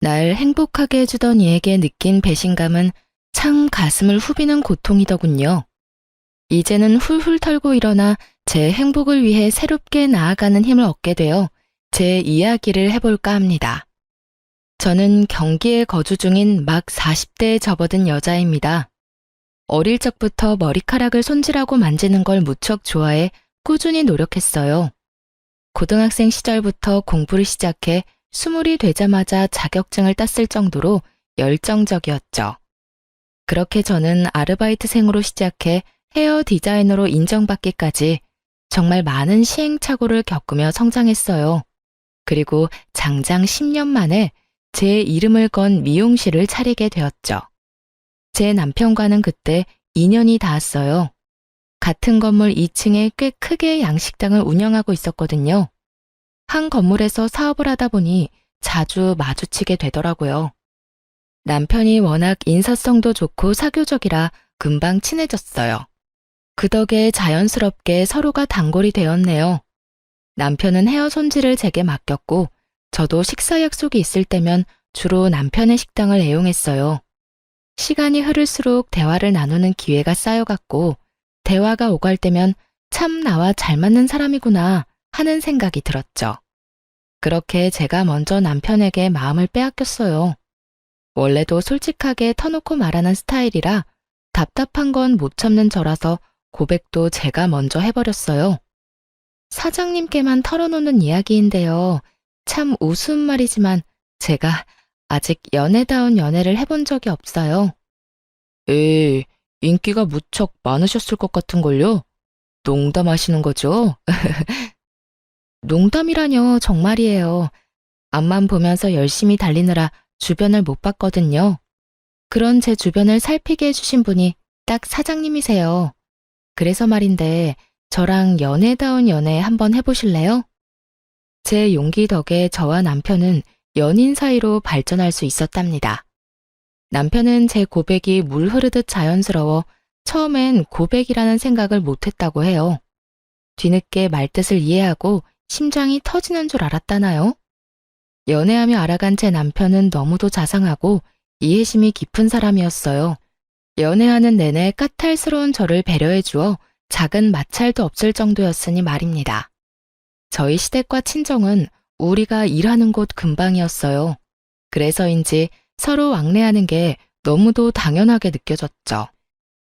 날 행복하게 해주던 이에게 느낀 배신감은 참 가슴을 후비는 고통이더군요. 이제는 훌훌 털고 일어나 제 행복을 위해 새롭게 나아가는 힘을 얻게 되어 제 이야기를 해볼까 합니다. 저는 경기에 거주 중인 막 40대에 접어든 여자입니다. 어릴 적부터 머리카락을 손질하고 만지는 걸 무척 좋아해 꾸준히 노력했어요. 고등학생 시절부터 공부를 시작해 20이 되자마자 자격증을 땄을 정도로 열정적이었죠. 그렇게 저는 아르바이트생으로 시작해 헤어 디자이너로 인정받기까지 정말 많은 시행착오를 겪으며 성장했어요. 그리고 장장 10년 만에 제 이름을 건 미용실을 차리게 되었죠. 제 남편과는 그때 2년이 닿았어요. 같은 건물 2층에 꽤 크게 양식당을 운영하고 있었거든요. 한 건물에서 사업을 하다 보니 자주 마주치게 되더라고요. 남편이 워낙 인사성도 좋고 사교적이라 금방 친해졌어요. 그 덕에 자연스럽게 서로가 단골이 되었네요. 남편은 헤어 손질을 제게 맡겼고 저도 식사 약속이 있을 때면 주로 남편의 식당을 애용했어요. 시간이 흐를수록 대화를 나누는 기회가 쌓여갔고 대화가 오갈 때면 참 나와 잘 맞는 사람이구나 하는 생각이 들었죠. 그렇게 제가 먼저 남편에게 마음을 빼앗겼어요. 원래도 솔직하게 터놓고 말하는 스타일이라 답답한 건 못 참는 저라서 고백도 제가 먼저 해버렸어요. 사장님께만 털어놓는 이야기인데요. 참 우스운 말이지만 제가 아직 연애다운 연애를 해본 적이 없어요. 에이, 인기가 무척 많으셨을 것 같은걸요? 농담하시는 거죠? 농담이라뇨, 정말이에요. 앞만 보면서 열심히 달리느라 주변을 못 봤거든요. 그런 제 주변을 살피게 해주신 분이 딱 사장님이세요. 그래서 말인데 저랑 연애다운 연애 한번 해보실래요? 제 용기 덕에 저와 남편은 연인 사이로 발전할 수 있었답니다. 남편은 제 고백이 물 흐르듯 자연스러워 처음엔 고백이라는 생각을 못했다고 해요. 뒤늦게 말뜻을 이해하고 심장이 터지는 줄 알았다나요? 연애하며 알아간 제 남편은 너무도 자상하고 이해심이 깊은 사람이었어요. 연애하는 내내 까탈스러운 저를 배려해 주어 작은 마찰도 없을 정도였으니 말입니다. 저희 시댁과 친정은 우리가 일하는 곳 근방이었어요. 그래서인지 서로 왕래하는 게 너무도 당연하게 느껴졌죠.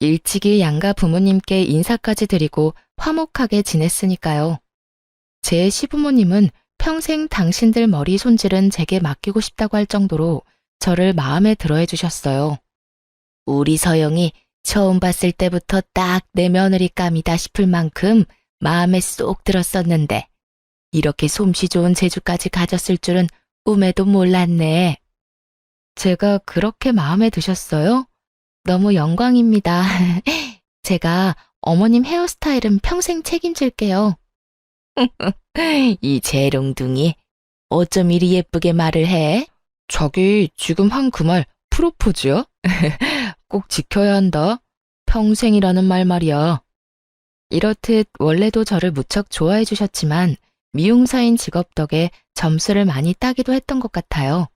일찍이 양가 부모님께 인사까지 드리고 화목하게 지냈으니까요. 제 시부모님은 평생 당신들 머리 손질은 제게 맡기고 싶다고 할 정도로 저를 마음에 들어해 주셨어요. 우리 서영이 처음 봤을 때부터 딱 내 며느리감이다 싶을 만큼 마음에 쏙 들었었는데 이렇게 솜씨 좋은 재주까지 가졌을 줄은 꿈에도 몰랐네. 제가 그렇게 마음에 드셨어요? 너무 영광입니다. 제가 어머님 헤어스타일은 평생 책임질게요. 이 재롱둥이 어쩜 이리 예쁘게 말을 해? 자기 지금 한 그 말 프로포즈야? 꼭 지켜야 한다. 평생이라는 말 말이야. 이렇듯 원래도 저를 무척 좋아해 주셨지만 미용사인 직업 덕에 점수를 많이 따기도 했던 것 같아요.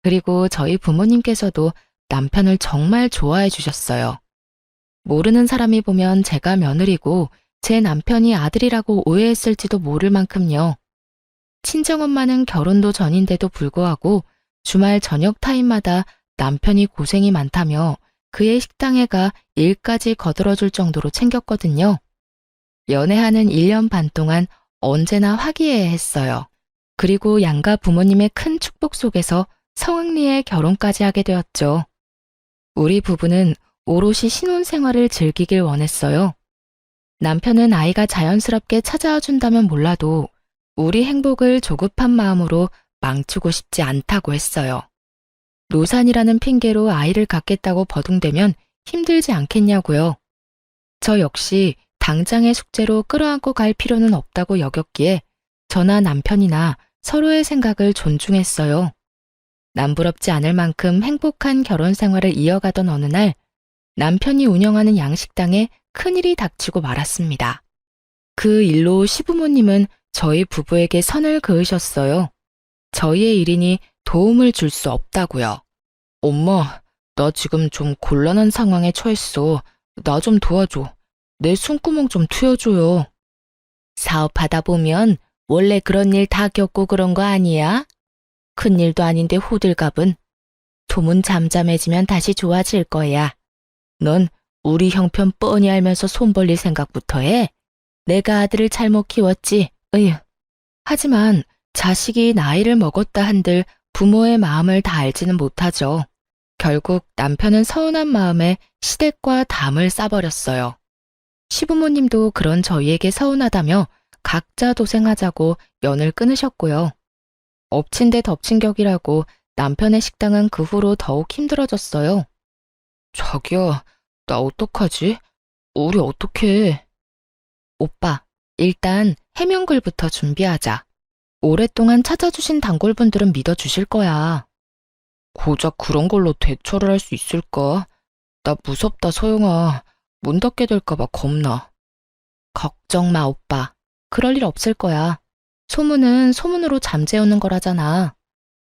그리고 저희 부모님께서도 남편을 정말 좋아해 주셨어요. 모르는 사람이 보면 제가 며느리고 제 남편이 아들이라고 오해했을지도 모를 만큼요. 친정엄마는 결혼도 전인데도 불구하고 주말 저녁 타임마다 남편이 고생이 많다며 그의 식당에 가 일까지 거들어줄 정도로 챙겼거든요. 연애하는 1년 반 동안 언제나 화기애애했어요. 그리고 양가 부모님의 큰 축복 속에서 성황리에 결혼까지 하게 되었죠. 우리 부부는 오롯이 신혼생활을 즐기길 원했어요. 남편은 아이가 자연스럽게 찾아와 준다면 몰라도 우리 행복을 조급한 마음으로 망치고 싶지 않다고 했어요. 노산이라는 핑계로 아이를 갖겠다고 버둥대면 힘들지 않겠냐고요. 저 역시 당장의 숙제로 끌어안고 갈 필요는 없다고 여겼기에 저나 남편이나 서로의 생각을 존중했어요. 남부럽지 않을 만큼 행복한 결혼 생활을 이어가던 어느 날 남편이 운영하는 양식당에 큰일이 닥치고 말았습니다. 그 일로 시부모님은 저희 부부에게 선을 그으셨어요. 저희의 일이니 도움을 줄 수 없다고요. 엄마, 나 지금 좀 곤란한 상황에 처했어. 나 좀 도와줘. 내 숨구멍 좀 트여줘요. 사업하다 보면 원래 그런 일 다 겪고 그런 거 아니야? 큰일도 아닌데 호들갑은. 톰은 잠잠해지면 다시 좋아질 거야. 넌 우리 형편 뻔히 알면서 손 벌릴 생각부터 해. 내가 아들을 잘못 키웠지. 으휴. 하지만 자식이 나이를 먹었다 한들 부모의 마음을 다 알지는 못하죠. 결국 남편은 서운한 마음에 시댁과 담을 싸버렸어요. 시부모님도 그런 저희에게 서운하다며 각자 도생하자고 연을 끊으셨고요. 엎친 데 덮친 격이라고 남편의 식당은 그 후로 더욱 힘들어졌어요. 자기야, 나 어떡하지? 우리 어떡해? 오빠, 일단 해명글부터 준비하자. 오랫동안 찾아주신 단골분들은 믿어주실 거야. 고작 그런 걸로 대처를 할 수 있을까? 나 무섭다, 소영아. 문 닫게 될까봐 겁나. 걱정 마, 오빠. 그럴 일 없을 거야. 소문은 소문으로 잠재우는 거라잖아.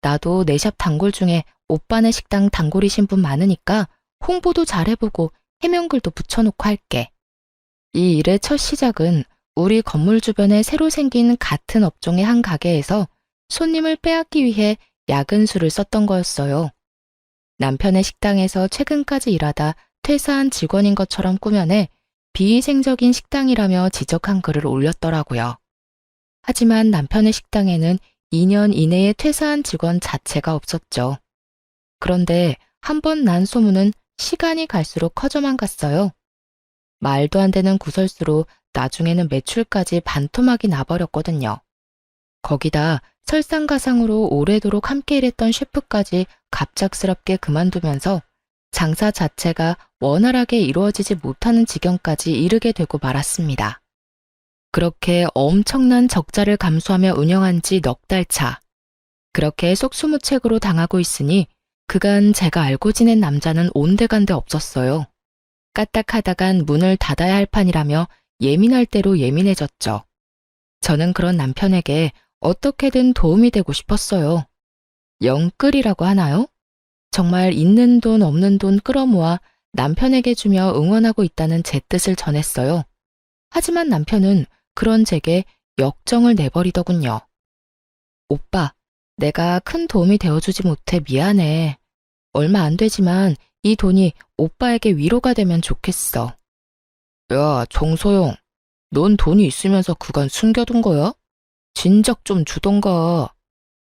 나도 내 샵 단골 중에 오빠네 식당 단골이신 분 많으니까 홍보도 잘해보고 해명글도 붙여놓고 할게. 이 일의 첫 시작은 우리 건물 주변에 새로 생긴 같은 업종의 한 가게에서 손님을 빼앗기 위해 야근 수를 썼던 거였어요. 남편의 식당에서 최근까지 일하다 퇴사한 직원인 것처럼 꾸며내 비위생적인 식당이라며 지적한 글을 올렸더라고요. 하지만 남편의 식당에는 2년 이내에 퇴사한 직원 자체가 없었죠. 그런데 한 번 난 소문은 시간이 갈수록 커져만 갔어요. 말도 안 되는 구설수로 나중에는 매출까지 반토막이 나버렸거든요. 거기다 설상가상으로 오래도록 함께 일했던 셰프까지 갑작스럽게 그만두면서 장사 자체가 원활하게 이루어지지 못하는 지경까지 이르게 되고 말았습니다. 그렇게 엄청난 적자를 감수하며 운영한 지 넉 달 차. 그렇게 속수무책으로 당하고 있으니 그간 제가 알고 지낸 남자는 온데간데 없었어요. 까딱하다간 문을 닫아야 할 판이라며 예민할 대로 예민해졌죠. 저는 그런 남편에게 어떻게든 도움이 되고 싶었어요. 영끌이라고 하나요? 정말 있는 돈 없는 돈 끌어모아 남편에게 주며 응원하고 있다는 제 뜻을 전했어요. 하지만 남편은 그런 제게 역정을 내버리더군요. 오빠, 내가 큰 도움이 되어주지 못해 미안해. 얼마 안 되지만 이 돈이 오빠에게 위로가 되면 좋겠어. 야, 정소영, 넌 돈이 있으면서 그간 숨겨둔 거야? 진작 좀 주던가.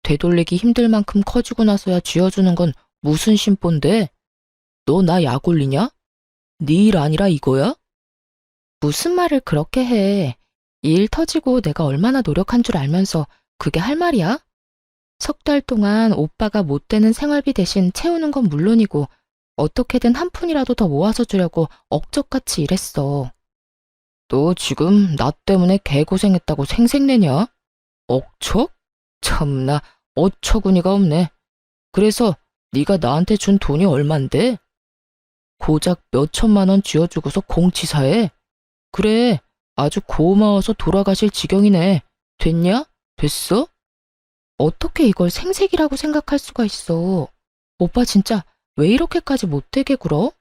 되돌리기 힘들 만큼 커지고 나서야 쥐어주는 건 무슨 심보인데? 너 나 약 올리냐? 네 일 아니라 이거야? 무슨 말을 그렇게 해. 이 일 터지고 내가 얼마나 노력한 줄 알면서 그게 할 말이야? 석 달 동안 오빠가 못 되는 생활비 대신 채우는 건 물론이고 어떻게든 한 푼이라도 더 모아서 주려고 억적같이 일했어. 너 지금 나 때문에 개고생했다고 생색내냐? 억척? 참나 어처구니가 없네. 그래서 네가 나한테 준 돈이 얼만데? 고작 몇 천만 원 쥐어주고서 공치사해? 그래, 아주 고마워서 돌아가실 지경이네. 됐냐? 됐어? 어떻게 이걸 생색이라고 생각할 수가 있어. 오빠 진짜 왜 이렇게까지 못되게 굴어?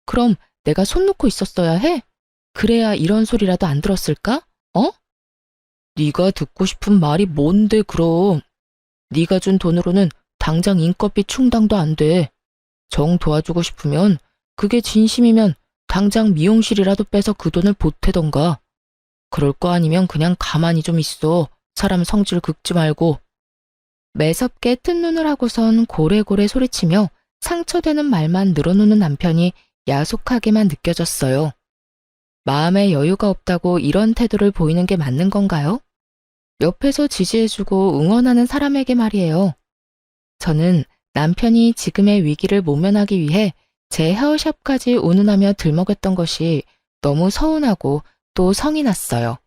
그럼 내가 손 놓고 있었어야 해? 그래야 이런 소리라도 안 들었을까? 어? 네가 듣고 싶은 말이 뭔데 그럼. 네가 준 돈으로는 당장 인건비 충당도 안 돼. 정 도와주고 싶으면 그게 진심이면 당장 미용실이라도 빼서 그 돈을 보태던가. 그럴 거 아니면 그냥 가만히 좀 있어. 사람 성질 긁지 말고. 매섭게 뜬 눈을 하고선 고래고래 소리치며 상처되는 말만 늘어놓는 남편이 야속하게만 느껴졌어요. 마음에 여유가 없다고 이런 태도를 보이는 게 맞는 건가요? 옆에서 지지해주고 응원하는 사람에게 말이에요. 저는 남편이 지금의 위기를 모면하기 위해 제 헤어샵까지 운운하며 들먹였던 것이 너무 서운하고 또 성이 났어요.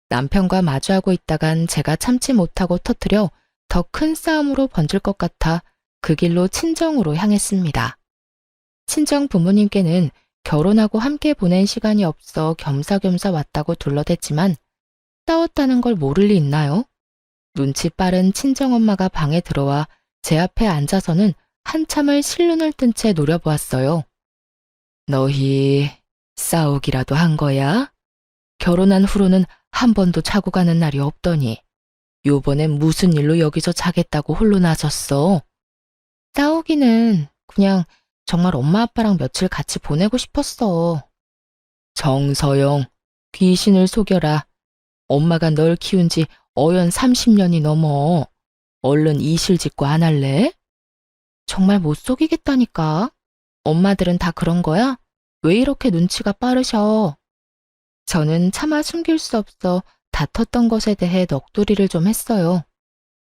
남편과 마주하고 있다간 제가 참지 못하고 터뜨려 더 큰 싸움으로 번질 것 같아 그 길로 친정으로 향했습니다. 친정 부모님께는 결혼하고 함께 보낸 시간이 없어 겸사겸사 왔다고 둘러댔지만 싸웠다는 걸 모를 리 있나요? 눈치 빠른 친정엄마가 방에 들어와 제 앞에 앉아서는 한참을 실눈을 뜬 채 노려보았어요. 너희 싸우기라도 한 거야? 결혼한 후로는 한 번도 자고 가는 날이 없더니 요번엔 무슨 일로 여기서 자겠다고 홀로 나섰어? 싸우기는 그냥 정말 엄마 아빠랑 며칠 같이 보내고 싶었어. 정서영, 귀신을 속여라. 엄마가 널 키운 지 어연 30년이 넘어. 얼른 이실 짓고 안 할래? 정말 못 속이겠다니까. 엄마들은 다 그런 거야? 왜 이렇게 눈치가 빠르셔? 저는 차마 숨길 수 없어 다퉜던 것에 대해 넋두리를 좀 했어요.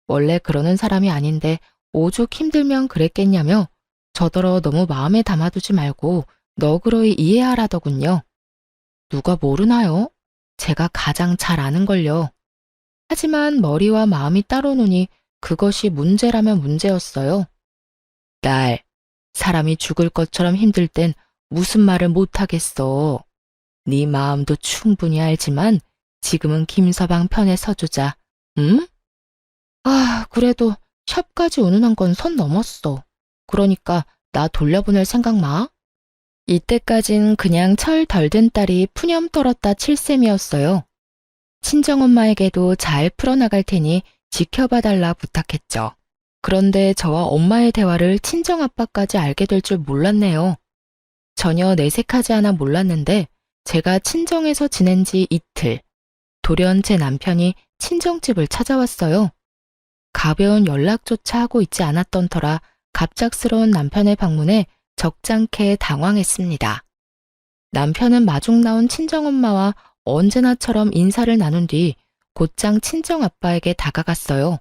원래 그러는 사람이 아닌데 오죽 힘들면 그랬겠냐며 저더러 너무 마음에 담아두지 말고 너그러이 이해하라더군요. 누가 모르나요? 제가 가장 잘 아는걸요. 하지만 머리와 마음이 따로 노니 그것이 문제라면 문제였어요. 딸, 사람이 죽을 것처럼 힘들 땐 무슨 말을 못하겠어. 네 마음도 충분히 알지만 지금은 김서방 편에 서주자. 응? 그래도 샵까지 운운한 건 선 넘었어. 그러니까 나 돌려보낼 생각 마. 이때까진 그냥 철 덜 든 딸이 푸념 떨었다 칠 셈이었어요. 친정엄마에게도 잘 풀어나갈 테니 지켜봐달라 부탁했죠. 그런데 저와 엄마의 대화를 친정아빠까지 알게 될 줄 몰랐네요. 전혀 내색하지 않아 몰랐는데 제가 친정에서 지낸 지 이틀, 돌연 제 남편이 친정집을 찾아왔어요. 가벼운 연락조차 하고 있지 않았던 터라 갑작스러운 남편의 방문에 적잖게 당황했습니다. 남편은 마중 나온 친정엄마와 언제나처럼 인사를 나눈 뒤 곧장 친정아빠에게 다가갔어요.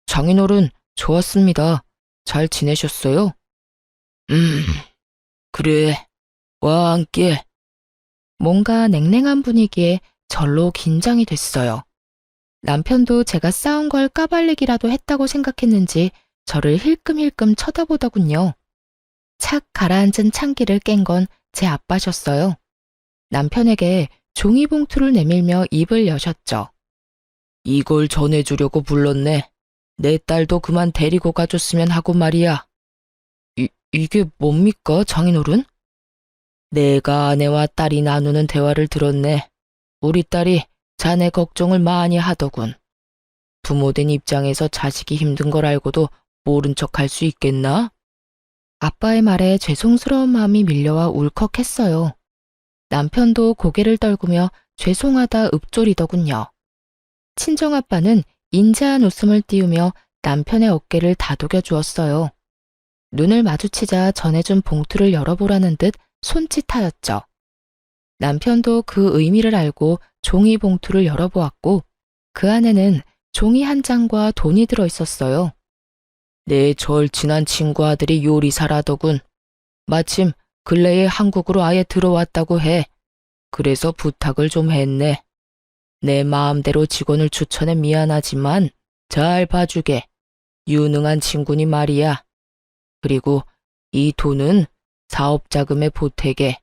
장인어른, 좋았습니다. 잘 지내셨어요? 그래. 와 함께. 뭔가 냉랭한 분위기에 절로 긴장이 됐어요. 남편도 제가 싸운 걸 까발리기라도 했다고 생각했는지 저를 힐끔힐끔 쳐다보더군요. 착 가라앉은 찬기를 깬 건 제 아빠셨어요. 남편에게 종이봉투를 내밀며 입을 여셨죠. 이걸 전해주려고 불렀네. 내 딸도 그만 데리고 가줬으면 하고 말이야. 이게 뭡니까, 장인어른? 내가 아내와 딸이 나누는 대화를 들었네. 우리 딸이 자네 걱정을 많이 하더군. 부모된 입장에서 자식이 힘든 걸 알고도 모른 척 할 수 있겠나? 아빠의 말에 죄송스러운 마음이 밀려와 울컥했어요. 남편도 고개를 떨구며 죄송하다 읊조리더군요. 친정아빠는 인자한 웃음을 띄우며 남편의 어깨를 다독여 주었어요. 눈을 마주치자 전해준 봉투를 열어보라는 듯 손짓하였죠. 남편도 그 의미를 알고 종이 봉투를 열어보았고 그 안에는 종이 한 장과 돈이 들어 있었어요. 내 절친한 친구 아들이 요리사라더군. 마침 근래에 한국으로 아예 들어왔다고 해. 그래서 부탁을 좀 했네. 내 마음대로 직원을 추천해 미안하지만 잘 봐주게. 유능한 친구니 말이야. 그리고 이 돈은 사업자금에 보태게.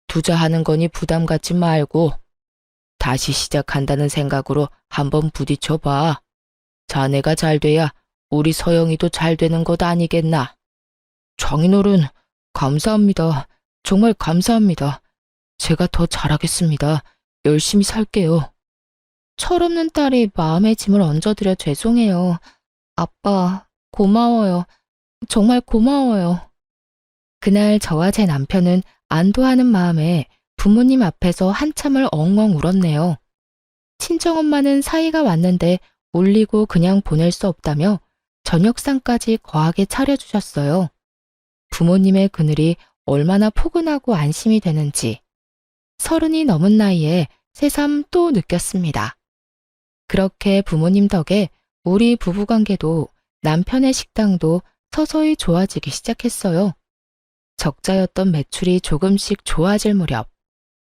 투자하는 거니 부담 갖지 말고 다시 시작한다는 생각으로 한번 부딪혀봐. 자네가 잘 돼야 우리 서영이도 잘 되는 것 아니겠나. 장인어른, 감사합니다. 정말 감사합니다. 제가 더 잘하겠습니다. 열심히 살게요. 철없는 딸이 마음의 짐을 얹어드려 죄송해요. 아빠, 고마워요. 정말 고마워요. 그날 저와 제 남편은 안도하는 마음에 부모님 앞에서 한참을 엉엉 울었네요. 친정엄마는 사이가 왔는데 울리고 그냥 보낼 수 없다며 저녁상까지 거하게 차려주셨어요. 부모님의 그늘이 얼마나 포근하고 안심이 되는지 30이 넘은 나이에 새삼 또 느꼈습니다. 그렇게 부모님 덕에 우리 부부관계도 남편의 식당도 서서히 좋아지기 시작했어요. 적자였던 매출이 조금씩 좋아질 무렵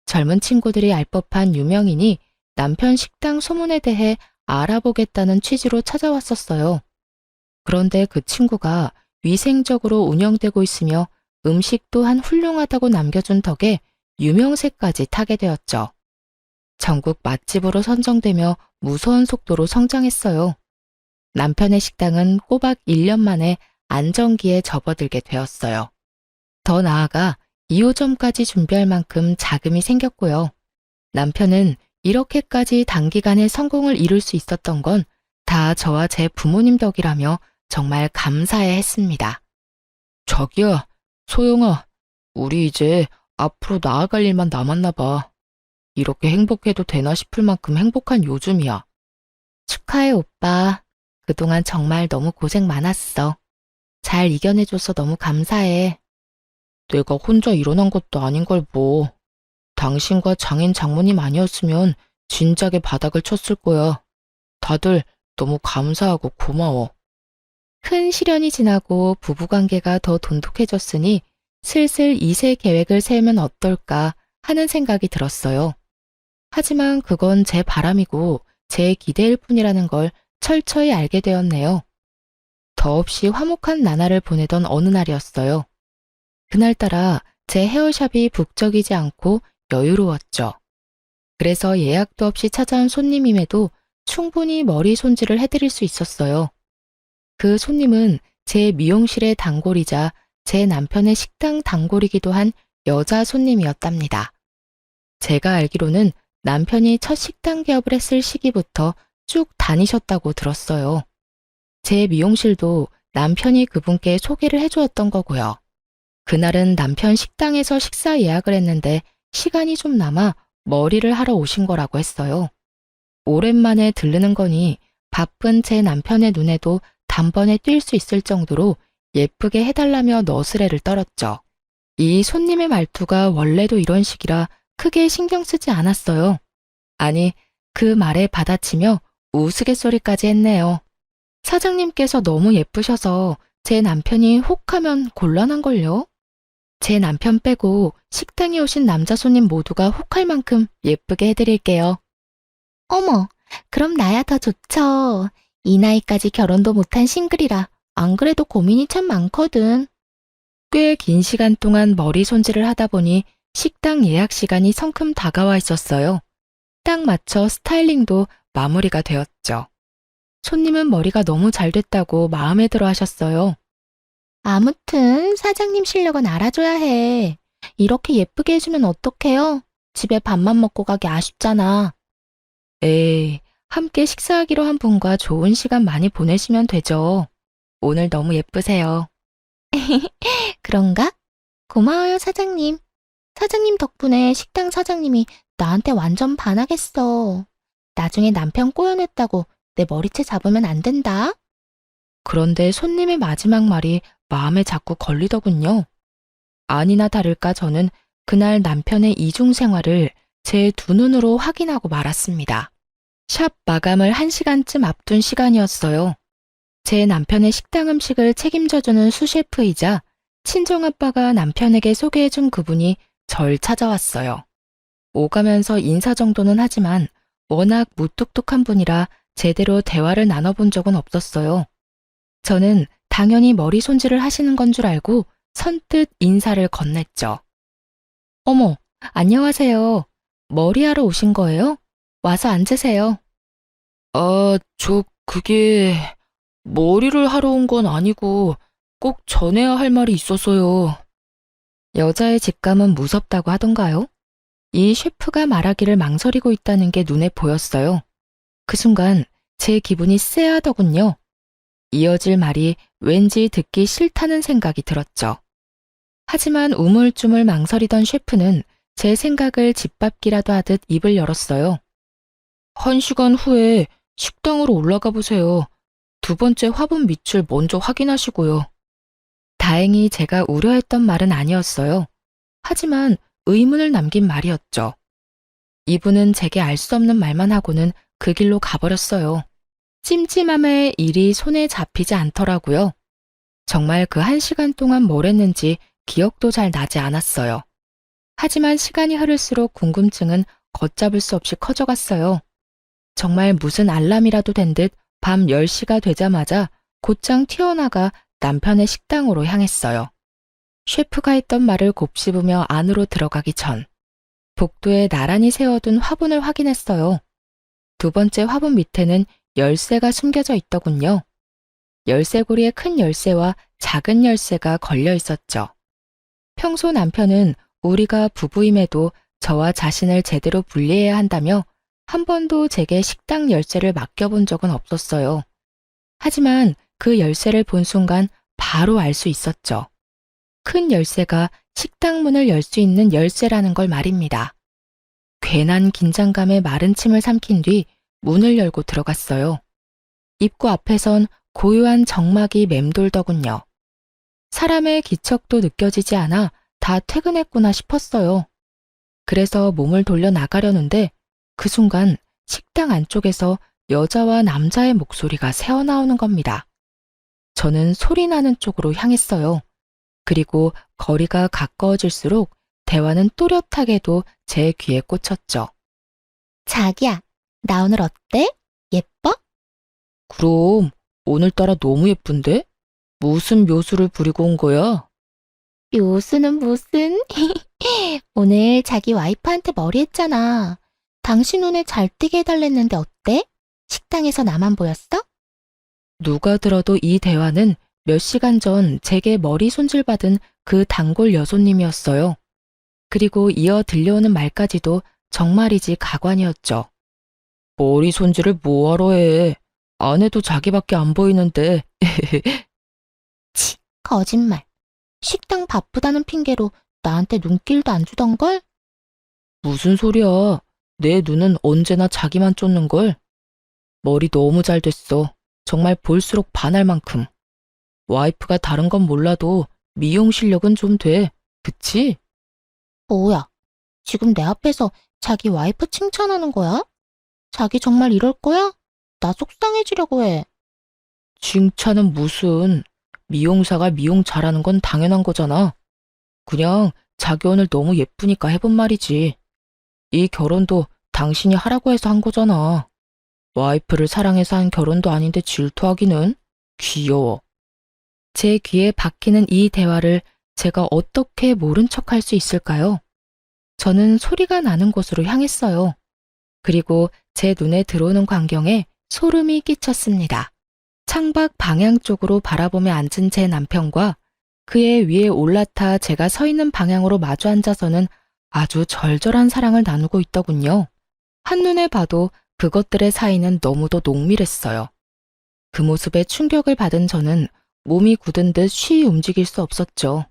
젊은 친구들이 알 법한 유명인이 남편 식당 소문에 대해 알아보겠다는 취지로 찾아왔었어요. 그런데 그 친구가 위생적으로 운영되고 있으며 음식 또한 훌륭하다고 남겨준 덕에 유명세까지 타게 되었죠. 전국 맛집으로 선정되며 무서운 속도로 성장했어요. 남편의 식당은 꼬박 1년 만에 안정기에 접어들게 되었어요. 더 나아가 2호점까지 준비할 만큼 자금이 생겼고요. 남편은 이렇게까지 단기간에 성공을 이룰 수 있었던 건 다 저와 제 부모님 덕이라며 정말 감사해 했습니다. 자기야, 소영아, 우리 이제 앞으로 나아갈 일만 남았나 봐. 이렇게 행복해도 되나 싶을 만큼 행복한 요즘이야. 축하해, 오빠. 그동안 정말 너무 고생 많았어. 잘 이겨내줘서 너무 감사해. 내가 혼자 일어난 것도 아닌 걸 뭐. 당신과 장인 장모님 아니었으면 진작에 바닥을 쳤을 거야. 다들 너무 감사하고 고마워. 큰 시련이 지나고 부부관계가 더 돈독해졌으니 슬슬 2세 계획을 세우면 어떨까 하는 생각이 들었어요. 하지만 그건 제 바람이고 제 기대일 뿐이라는 걸 철저히 알게 되었네요. 더없이 화목한 나날을 보내던 어느 날이었어요. 그날따라 제 헤어샵이 북적이지 않고 여유로웠죠. 그래서 예약도 없이 찾아온 손님임에도 충분히 머리 손질을 해드릴 수 있었어요. 그 손님은 제 미용실의 단골이자 제 남편의 식당 단골이기도 한 여자 손님이었답니다. 제가 알기로는 남편이 첫 식당 개업을 했을 시기부터 쭉 다니셨다고 들었어요. 제 미용실도 남편이 그분께 소개를 해주었던 거고요. 그날은 남편 식당에서 식사 예약을 했는데 시간이 좀 남아 머리를 하러 오신 거라고 했어요. 오랜만에 들르는 거니 바쁜 제 남편의 눈에도 단번에 띌 수 있을 정도로 예쁘게 해달라며 너스레를 떨었죠. 이 손님의 말투가 원래도 이런 식이라 크게 신경 쓰지 않았어요. 아니, 그 말에 받아치며 우스갯소리까지 했네요. 사장님께서 너무 예쁘셔서 제 남편이 혹하면 곤란한걸요? 제 남편 빼고 식당에 오신 남자 손님 모두가 혹할 만큼 예쁘게 해드릴게요. 어머, 그럼 나야 더 좋죠. 이 나이까지 결혼도 못한 싱글이라 안 그래도 고민이 참 많거든. 꽤 긴 시간 동안 머리 손질을 하다 보니 식당 예약 시간이 성큼 다가와 있었어요. 딱 맞춰 스타일링도 마무리가 되었죠. 손님은 머리가 너무 잘 됐다고 마음에 들어 하셨어요. 아무튼 사장님 실력은 알아줘야 해. 이렇게 예쁘게 해주면 어떡해요? 집에 밥만 먹고 가기 아쉽잖아. 에이, 함께 식사하기로 한 분과 좋은 시간 많이 보내시면 되죠. 오늘 너무 예쁘세요. 그런가? 고마워요, 사장님. 사장님 덕분에 식당 사장님이 나한테 완전 반하겠어. 나중에 남편 꼬여냈다고 내 머리채 잡으면 안 된다. 그런데 손님의 마지막 말이 마음에 자꾸 걸리더군요. 아니나 다를까 저는 그날 남편의 이중 생활을 제 두 눈으로 확인하고 말았습니다. 샵 마감을 1시간쯤 앞둔 시간이었어요. 제 남편의 식당 음식을 책임져주는 수셰프이자 친정아빠가 남편에게 소개해준 그분이 절 찾아왔어요. 오가면서 인사 정도는 하지만 워낙 무뚝뚝한 분이라 제대로 대화를 나눠본 적은 없었어요. 저는 당연히 머리 손질을 하시는 건 줄 알고 선뜻 인사를 건넸죠. 어머, 안녕하세요. 머리하러 오신 거예요? 와서 앉으세요. 그게 머리를 하러 온 건 아니고 꼭 전해야 할 말이 있어서요. 여자의 직감은 무섭다고 하던가요? 이 셰프가 말하기를 망설이고 있다는 게 눈에 보였어요. 그 순간 제 기분이 쎄하더군요. 이어질 말이 왠지 듣기 싫다는 생각이 들었죠. 하지만 우물쭈물 망설이던 셰프는 제 생각을 짓밟기라도 하듯 입을 열었어요. 1시간 후에 식당으로 올라가 보세요. 두 번째 화분 밑을 먼저 확인하시고요. 다행히 제가 우려했던 말은 아니었어요. 하지만 의문을 남긴 말이었죠. 이분은 제게 알 수 없는 말만 하고는 그 길로 가버렸어요. 찜찜함에 일이 손에 잡히지 않더라고요. 정말 그 1시간 동안 뭘 했는지 기억도 잘 나지 않았어요. 하지만 시간이 흐를수록 궁금증은 걷잡을 수 없이 커져갔어요. 정말 무슨 알람이라도 된 듯 밤 10시가 되자마자 곧장 튀어나가 남편의 식당으로 향했어요. 셰프가 했던 말을 곱씹으며 안으로 들어가기 전 복도에 나란히 세워둔 화분을 확인했어요. 두 번째 화분 밑에는 열쇠가 숨겨져 있더군요. 열쇠고리에 큰 열쇠와 작은 열쇠가 걸려 있었죠. 평소 남편은 우리가 부부임에도 저와 자신을 제대로 분리해야 한다며 한 번도 제게 식당 열쇠를 맡겨본 적은 없었어요. 하지만 그 열쇠를 본 순간 바로 알 수 있었죠. 큰 열쇠가 식당 문을 열 수 있는 열쇠라는 걸 말입니다. 괜한 긴장감에 마른 침을 삼킨 뒤 문을 열고 들어갔어요. 입구 앞에선 고요한 정막이 맴돌더군요. 사람의 기척도 느껴지지 않아 다 퇴근했구나 싶었어요. 그래서 몸을 돌려 나가려는데 그 순간 식당 안쪽에서 여자와 남자의 목소리가 새어나오는 겁니다. 저는 소리 나는 쪽으로 향했어요. 그리고 거리가 가까워질수록 대화는 또렷하게도 제 귀에 꽂혔죠. 자기야, 나 오늘 어때? 예뻐? 그럼 오늘따라 너무 예쁜데? 무슨 묘수를 부리고 온 거야? 묘수는 무슨? 오늘 자기 와이프한테 머리 했잖아. 당신 눈에 잘 띄게 해달랬는데 어때? 식당에서 나만 보였어? 누가 들어도 이 대화는 몇 시간 전 제게 머리 손질받은 그 단골 여손님이었어요. 그리고 이어 들려오는 말까지도 정말이지 가관이었죠. 머리 손질을 뭐하러 해? 안 해도 자기밖에 안 보이는데. 치, 거짓말. 식당 바쁘다는 핑계로 나한테 눈길도 안 주던걸? 무슨 소리야. 내 눈은 언제나 자기만 쫓는걸. 머리 너무 잘 됐어. 정말 볼수록 반할 만큼. 와이프가 다른 건 몰라도 미용 실력은 좀 돼. 그치? 뭐야? 지금 내 앞에서 자기 와이프 칭찬하는 거야? 자기 정말 이럴 거야? 나 속상해지려고 해. 칭찬은 무슨. 미용사가 미용 잘하는 건 당연한 거잖아. 그냥 자기 오늘 너무 예쁘니까 해본 말이지. 이 결혼도 당신이 하라고 해서 한 거잖아. 와이프를 사랑해서 한 결혼도 아닌데 질투하기는 귀여워. 제 귀에 박히는 이 대화를 제가 어떻게 모른 척할 수 있을까요? 저는 소리가 나는 곳으로 향했어요. 그리고 제 눈에 들어오는 광경에 소름이 끼쳤습니다. 창밖 방향 쪽으로 바라보며 앉은 제 남편과 그의 위에 올라타 제가 서 있는 방향으로 마주 앉아서는 아주 절절한 사랑을 나누고 있더군요. 한눈에 봐도 그것들의 사이는 너무도 농밀했어요. 그 모습에 충격을 받은 저는 몸이 굳은 듯 쉬이 움직일 수 없었죠.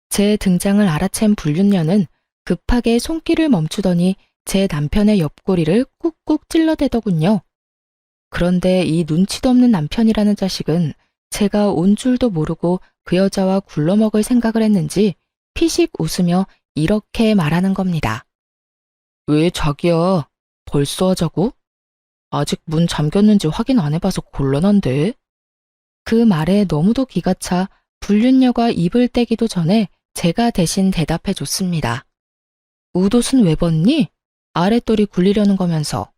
제 등장을 알아챈 불륜녀는 급하게 손길을 멈추더니 제 남편의 옆구리를 꾹꾹 찔러대더군요. 그런데 이 눈치도 없는 남편이라는 자식은 제가 온 줄도 모르고 그 여자와 굴러먹을 생각을 했는지 피식 웃으며 이렇게 말하는 겁니다. 왜 자기야? 벌써 하자고? 아직 문 잠겼는지 확인 안 해봐서 곤란한데? 그 말에 너무도 기가 차 불륜녀가 입을 떼기도 전에 제가 대신 대답해 줬습니다. 웃옷은 왜 벗니? 아랫돌이 굴리려는 거면서.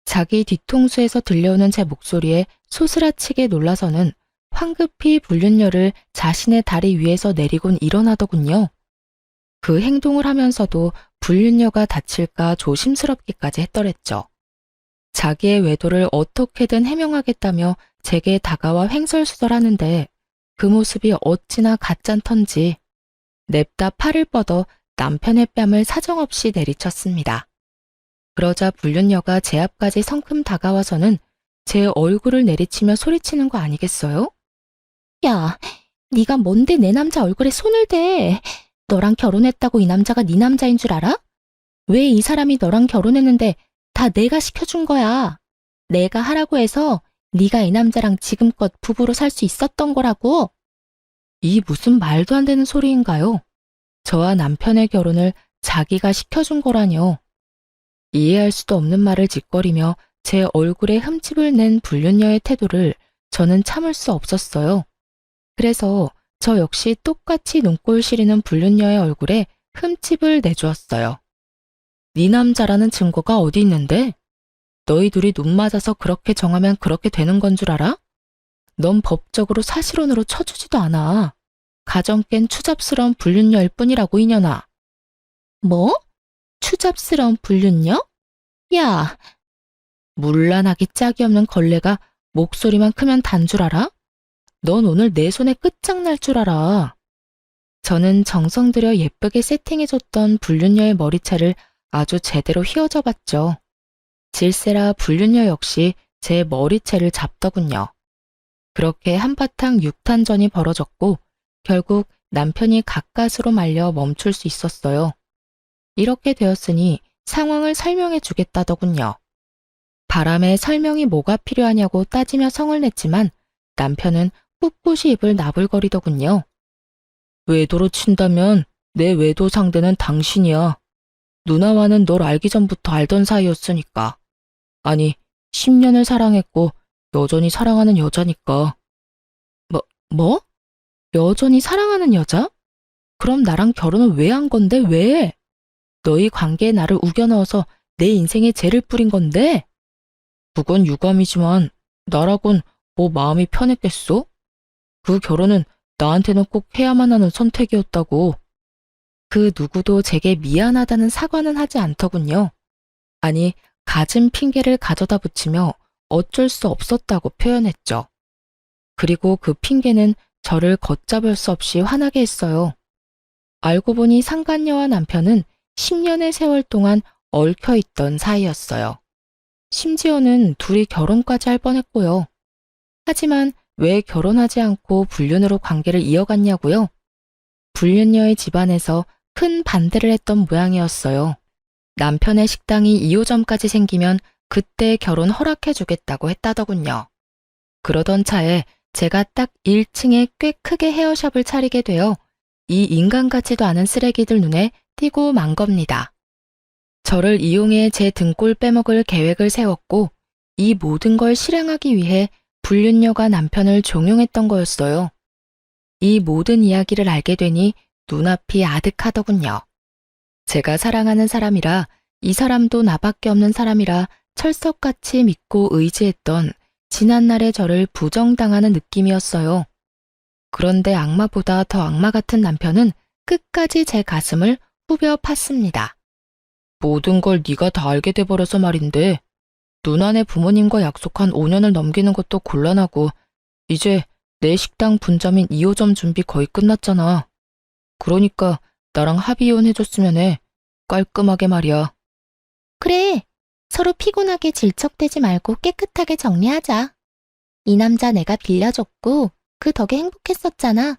자기 뒤통수에서 들려오는 제 목소리에 소스라치게 놀라서는 황급히 불륜녀를 자신의 다리 위에서 내리곤 일어나더군요. 그 행동을 하면서도 불륜녀가 다칠까 조심스럽기까지 했더랬죠. 자기의 외도를 어떻게든 해명하겠다며 제게 다가와 횡설수설하는데 그 모습이 어찌나 가짠턴지 냅다 팔을 뻗어 남편의 뺨을 사정없이 내리쳤습니다. 그러자 불륜녀가 제 앞까지 성큼 다가와서는 제 얼굴을 내리치며 소리치는 거 아니겠어요? 야, 네가 뭔데 내 남자 얼굴에 손을 대? 너랑 결혼했다고 이 남자가 네 남자인 줄 알아? 왜 이 사람이 너랑 결혼했는데 다 내가 시켜준 거야. 내가 하라고 해서 네가 이 남자랑 지금껏 부부로 살 수 있었던 거라고. 이 무슨 말도 안 되는 소리인가요? 저와 남편의 결혼을 자기가 시켜준 거라뇨. 이해할 수도 없는 말을 짓거리며 제 얼굴에 흠집을 낸 불륜녀의 태도를 저는 참을 수 없었어요. 그래서 저 역시 똑같이 눈꼴 시리는 불륜녀의 얼굴에 흠집을 내주었어요. 네 남자라는 증거가 어디 있는데? 너희 둘이 눈 맞아서 그렇게 정하면 그렇게 되는 건 줄 알아? 넌 법적으로 사실혼으로 쳐주지도 않아. 가정 깬 추잡스러운 불륜녀일 뿐이라고 이년아. 뭐? 추잡스러운 불륜녀? 야, 물란하기 짝이 없는 걸레가 목소리만 크면 단 줄 알아? 넌 오늘 내 손에 끝장날 줄 알아. 저는 정성 들여 예쁘게 세팅해줬던 불륜녀의 머리채를 아주 제대로 휘어져 봤죠. 질세라 불륜녀 역시 제 머리채를 잡더군요. 그렇게 한바탕 육탄전이 벌어졌고 결국 남편이 가까스로 말려 멈출 수 있었어요. 이렇게 되었으니 상황을 설명해 주겠다더군요. 바람에 설명이 뭐가 필요하냐고 따지며 성을 냈지만 남편은 꿋꿋이 입을 나불거리더군요. 외도로 친다면 내 외도 상대는 당신이야. 누나와는 널 알기 전부터 알던 사이였으니까. 아니, 10년을 사랑했고 여전히 사랑하는 여자니까. 뭐? 여전히 사랑하는 여자? 그럼 나랑 결혼을 왜 한 건데 왜? 너희 관계에 나를 우겨 넣어서 내 인생에 죄를 뿌린 건데? 그건 유감이지만 나라곤 뭐 마음이 편했겠소? 그 결혼은 나한테는 꼭 해야만 하는 선택이었다고. 그 누구도 제게 미안하다는 사과는 하지 않더군요. 아니, 가진 핑계를 가져다 붙이며 어쩔 수 없었다고 표현했죠. 그리고 그 핑계는 저를 걷잡을 수 없이 화나게 했어요. 알고 보니 상간녀와 남편은 10년의 세월 동안 얽혀있던 사이였어요. 심지어는 둘이 결혼까지 할 뻔했고요. 하지만 왜 결혼하지 않고 불륜으로 관계를 이어갔냐고요? 불륜녀의 집안에서 큰 반대를 했던 모양이었어요. 남편의 식당이 2호점까지 생기면 그때 결혼 허락해주겠다고 했다더군요. 그러던 차에 제가 딱 1층에 꽤 크게 헤어샵을 차리게 되어 이 인간 같지도 않은 쓰레기들 눈에 띄고 만 겁니다. 저를 이용해 제 등골 빼먹을 계획을 세웠고 이 모든 걸 실행하기 위해 불륜녀가 남편을 종용했던 거였어요. 이 모든 이야기를 알게 되니 눈앞이 아득하더군요. 제가 사랑하는 사람이라 이 사람도 나밖에 없는 사람이라 철석같이 믿고 의지했던 지난날의 저를 부정당하는 느낌이었어요. 그런데 악마보다 더 악마 같은 남편은 끝까지 제 가슴을 후벼 팠습니다. 모든 걸 네가 다 알게 돼버려서 말인데 누나네 부모님과 약속한 5년을 넘기는 것도 곤란하고 이제 내 식당 분점인 2호점 준비 거의 끝났잖아. 그러니까 나랑 합의 이혼해줬으면 해. 깔끔하게 말이야. 그래, 서로 피곤하게 질척대지 말고 깨끗하게 정리하자. 이 남자 내가 빌려줬고 그 덕에 행복했었잖아.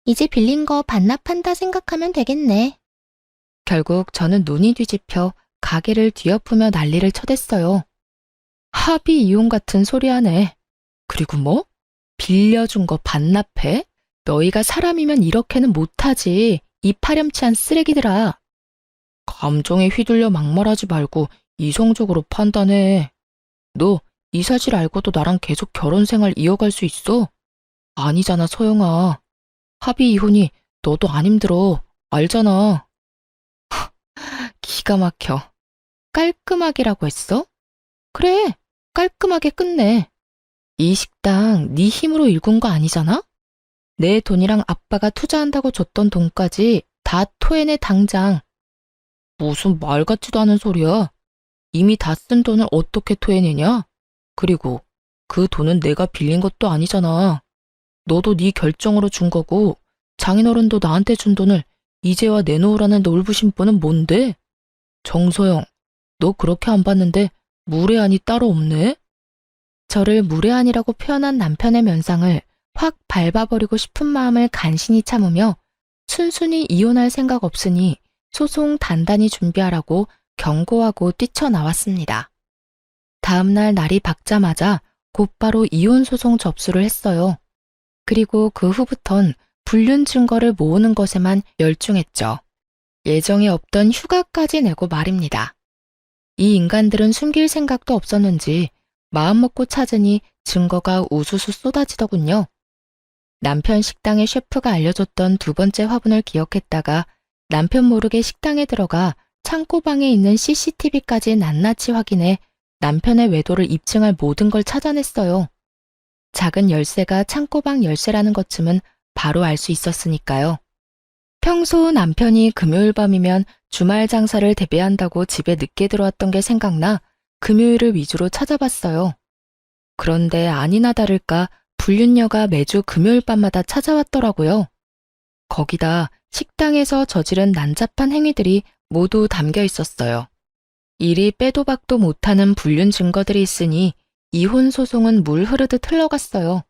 이제 빌린 거 반납한다 생각하면 되겠네. 결국 저는 눈이 뒤집혀 가게를 뒤엎으며 난리를 쳐댔어요. 합의 이혼 같은 소리 하네. 그리고 뭐? 빌려준 거 반납해? 너희가 사람이면 이렇게는 못하지. 이 파렴치한 쓰레기들아. 감정에 휘둘려 막말하지 말고 이성적으로 판단해. 너 이 사실 알고도 나랑 계속 결혼 생활 이어갈 수 있어? 아니잖아, 소영아. 합의 이혼이 너도 안 힘들어. 알잖아. 기가 막혀. 깔끔하게라고 했어? 그래, 깔끔하게 끝내. 이 식당 네 힘으로 일군 거 아니잖아? 내 돈이랑 아빠가 투자한다고 줬던 돈까지 다 토해내 당장. 무슨 말 같지도 않은 소리야. 이미 다 쓴 돈을 어떻게 토해내냐? 그리고 그 돈은 내가 빌린 것도 아니잖아. 너도 네 결정으로 준 거고 장인어른도 나한테 준 돈을 이제와 내놓으라는 놀부심보는 뭔데? 정소영, 너 그렇게 안 봤는데 무례한이 따로 없네? 저를 무례한이라고 표현한 남편의 면상을 확 밟아버리고 싶은 마음을 간신히 참으며 순순히 이혼할 생각 없으니 소송 단단히 준비하라고 경고하고 뛰쳐나왔습니다. 다음날 날이 밝자마자 곧바로 이혼 소송 접수를 했어요. 그리고 그 후부턴 불륜 증거를 모으는 것에만 열중했죠. 예정에 없던 휴가까지 내고 말입니다. 이 인간들은 숨길 생각도 없었는지 마음먹고 찾으니 증거가 우수수 쏟아지더군요. 남편 식당의 셰프가 알려줬던 두 번째 화분을 기억했다가 남편 모르게 식당에 들어가 창고방에 있는 CCTV까지 낱낱이 확인해 남편의 외도를 입증할 모든 걸 찾아냈어요. 작은 열쇠가 창고방 열쇠라는 것쯤은 바로 알 수 있었으니까요. 평소 남편이 금요일 밤이면 주말 장사를 대비한다고 집에 늦게 들어왔던 게 생각나 금요일을 위주로 찾아봤어요. 그런데 아니나 다를까 불륜녀가 매주 금요일 밤마다 찾아왔더라고요. 거기다 식당에서 저지른 난잡한 행위들이 모두 담겨 있었어요. 이리 빼도 박도 못하는 불륜 증거들이 있으니 이혼 소송은 물 흐르듯 흘러갔어요.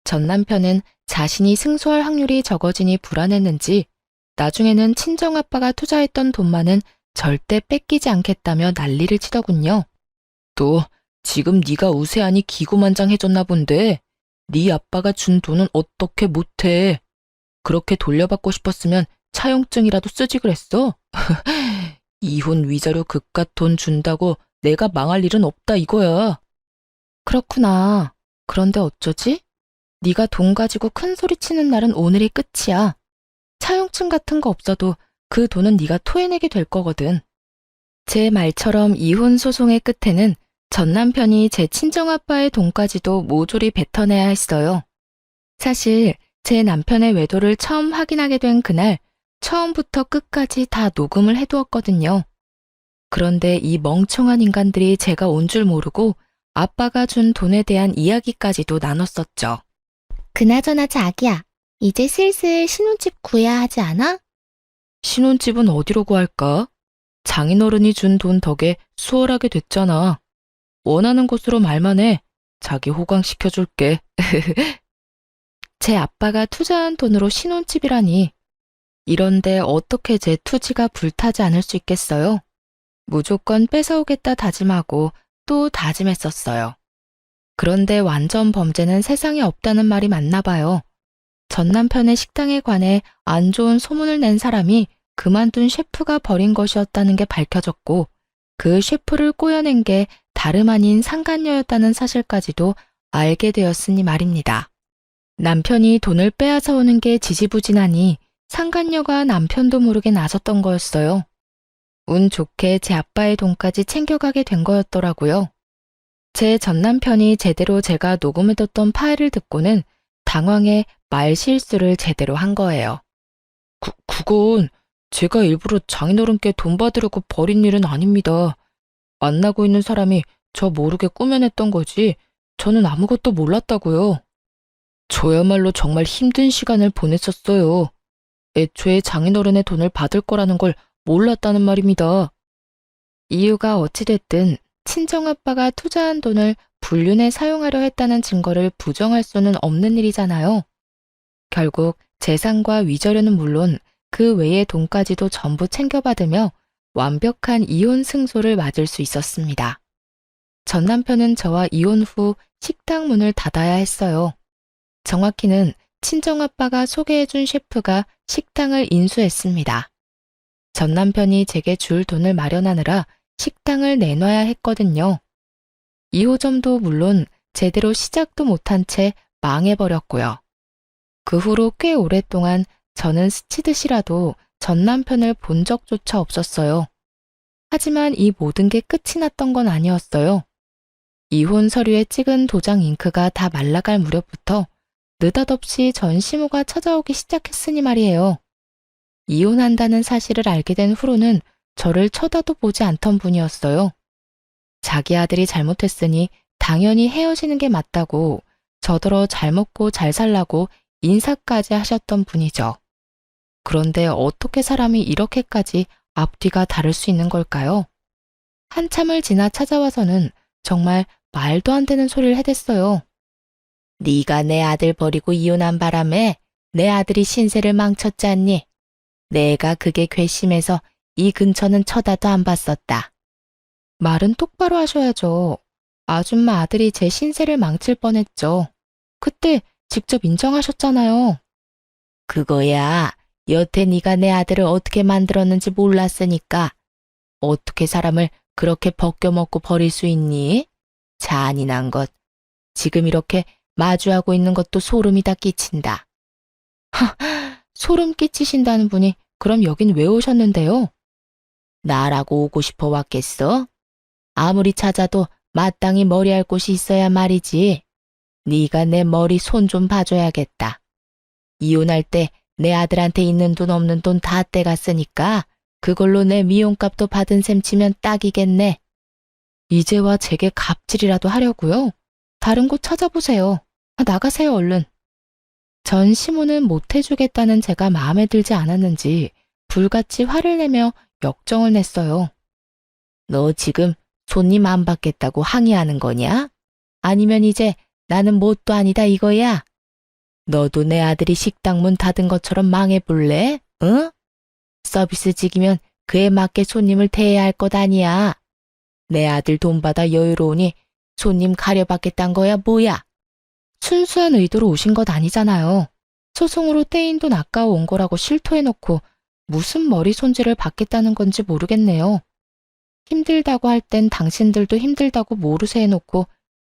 전 남편은 자신이 승소할 확률이 적어지니 불안했는지 나중에는 친정아빠가 투자했던 돈만은 절대 뺏기지 않겠다며 난리를 치더군요. 또 지금 네가 우세하니 기고만장해졌나 본데 네 아빠가 준 돈은 어떻게 못해. 그렇게 돌려받고 싶었으면 차용증이라도 쓰지 그랬어? 이혼 위자료 그깟 돈 준다고 내가 망할 일은 없다 이거야. 그렇구나. 그런데 어쩌지? 네가 돈 가지고 큰 소리 치는 날은 오늘이 끝이야. 차용증 같은 거 없어도 그 돈은 네가 토해내게 될 거거든. 제 말처럼 이혼 소송의 끝에는 전 남편이 제 친정아빠의 돈까지도 모조리 뱉어내야 했어요. 사실 제 남편의 외도를 처음 확인하게 된 그날 처음부터 끝까지 다 녹음을 해두었거든요. 그런데 이 멍청한 인간들이 제가 온 줄 모르고 아빠가 준 돈에 대한 이야기까지도 나눴었죠. 그나저나 자기야, 이제 슬슬 신혼집 구해야 하지 않아? 신혼집은 어디로 구할까? 장인어른이 준 돈 덕에 수월하게 됐잖아. 원하는 곳으로 말만 해. 자기 호강시켜줄게. 제 아빠가 투자한 돈으로 신혼집이라니. 이런데 어떻게 제 투지가 불타지 않을 수 있겠어요? 무조건 뺏어오겠다 다짐하고 또 다짐했었어요. 그런데 완전 범죄는 세상에 없다는 말이 맞나 봐요. 전 남편의 식당에 관해 안 좋은 소문을 낸 사람이 그만둔 셰프가 벌인 것이었다는 게 밝혀졌고 그 셰프를 꼬여낸 게 다름 아닌 상간녀였다는 사실까지도 알게 되었으니 말입니다. 남편이 돈을 빼앗아 오는 게 지지부진하니 상간녀가 남편도 모르게 나섰던 거였어요. 운 좋게 제 아빠의 돈까지 챙겨가게 된 거였더라고요. 제 전 남편이 제대로 제가 녹음해뒀던 파일을 듣고는 당황해 말실수를 제대로 한 거예요. 그건 제가 일부러 장인어른께 돈 받으려고 벌인 일은 아닙니다. 만나고 있는 사람이 저 모르게 꾸며냈던 거지 저는 아무것도 몰랐다고요. 저야말로 정말 힘든 시간을 보냈었어요. 애초에 장인어른의 돈을 받을 거라는 걸 몰랐다는 말입니다. 이유가 어찌됐든 친정아빠가 투자한 돈을 불륜에 사용하려 했다는 증거를 부정할 수는 없는 일이잖아요. 결국 재산과 위자료는 물론 그 외의 돈까지도 전부 챙겨받으며 완벽한 이혼 승소를 맞을 수 있었습니다. 전 남편은 저와 이혼 후 식당 문을 닫아야 했어요. 정확히는 친정아빠가 소개해준 셰프가 식당을 인수했습니다. 전 남편이 제게 줄 돈을 마련하느라 식당을 내놔야 했거든요. 2호점도 물론 제대로 시작도 못한 채 망해버렸고요. 그 후로 꽤 오랫동안 저는 스치듯이라도 전 남편을 본 적조차 없었어요. 하지만 이 모든 게 끝이 났던 건 아니었어요. 이혼 서류에 찍은 도장 잉크가 다 말라갈 무렵부터 느닷없이 전시모가 찾아오기 시작했으니 말이에요. 이혼한다는 사실을 알게 된 후로는 저를 쳐다도 보지 않던 분이었어요. 자기 아들이 잘못했으니 당연히 헤어지는 게 맞다고 저더러 잘 먹고 잘 살라고 인사까지 하셨던 분이죠. 그런데 어떻게 사람이 이렇게까지 앞뒤가 다를 수 있는 걸까요? 한참을 지나 찾아와서는 정말 말도 안 되는 소리를 해댔어요. 네가 내 아들 버리고 이혼한 바람에 내 아들이 신세를 망쳤지 않니? 내가 그게 괘씸해서 이 근처는 쳐다도 안 봤었다. 말은 똑바로 하셔야죠. 아줌마 아들이 제 신세를 망칠 뻔했죠. 그때 직접 인정하셨잖아요. 그거야. 여태 네가 내 아들을 어떻게 만들었는지 몰랐으니까. 어떻게 사람을 그렇게 벗겨먹고 버릴 수 있니? 잔인한 것. 지금 이렇게 마주하고 있는 것도 소름이 다 끼친다. 소름 끼치신다는 분이 그럼 여긴 왜 오셨는데요? 나라고 오고 싶어 왔겠어? 아무리 찾아도 마땅히 머리할 곳이 있어야 말이지. 네가 내 머리 손 좀 봐줘야겠다. 이혼할 때 내 아들한테 있는 돈 없는 돈 다 떼갔으니까 그걸로 내 미용값도 받은 셈 치면 딱이겠네. 이제와 제게 갑질이라도 하려고요? 다른 곳 찾아보세요. 나가세요, 얼른. 전 시모는 못해주겠다는 제가 마음에 들지 않았는지 불같이 화를 내며 역정을 냈어요. 너 지금 손님 안 받겠다고 항의하는 거냐? 아니면 이제 나는 뭣도 아니다 이거야? 너도 내 아들이 식당 문 닫은 것처럼 망해볼래? 응? 서비스직이면 그에 맞게 손님을 대해야 할 것 아니야. 내 아들 돈 받아 여유로우니 손님 가려받겠단 거야 뭐야? 순수한 의도로 오신 것 아니잖아요. 소송으로 떼인 돈 아까워 온 거라고 실토해놓고 무슨 머리 손질을 받겠다는 건지 모르겠네요. 힘들다고 할 땐 당신들도 힘들다고 모르쇠 해놓고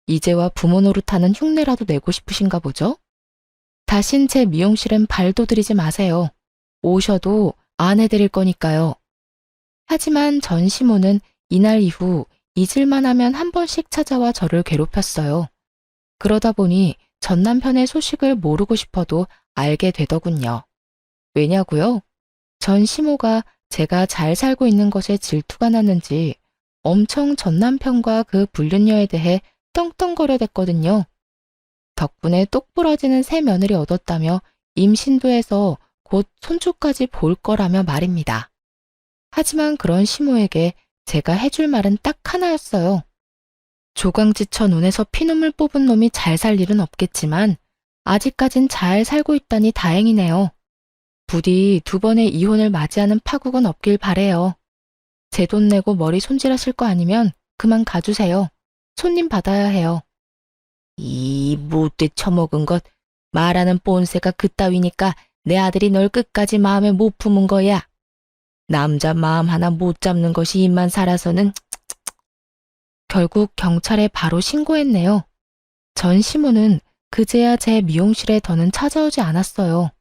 이제와 부모 노릇하는 흉내라도 내고 싶으신가 보죠? 다신 제 미용실엔 발도 들이지 마세요. 오셔도 안 해드릴 거니까요. 하지만 전 시모는 이날 이후 잊을만 하면 한 번씩 찾아와 저를 괴롭혔어요. 그러다 보니 전 남편의 소식을 모르고 싶어도 알게 되더군요. 왜냐고요? 전 시모가 제가 잘 살고 있는 것에 질투가 났는지 엄청 전 남편과 그 불륜녀에 대해 떵떵거려댔거든요. 덕분에 똑부러지는 새 며느리 얻었다며 임신도 해서 곧 손주까지 볼 거라며 말입니다. 하지만 그런 시모에게 제가 해줄 말은 딱 하나였어요. 조강지처 눈에서 피눈물 뽑은 놈이 잘 살 일은 없겠지만 아직까진 잘 살고 있다니 다행이네요. 부디 두 번의 이혼을 맞이하는 파국은 없길 바래요. 제 돈 내고 머리 손질하실 거 아니면 그만 가주세요. 손님 받아야 해요. 이 못돼 처먹은 것, 말하는 뽐새가 그따위니까 내 아들이 널 끝까지 마음에 못 품은 거야. 남자 마음 하나 못 잡는 것이 입만 살아서는. 결국 경찰에 바로 신고했네요. 전 시모는 그제야 제 미용실에 더는 찾아오지 않았어요.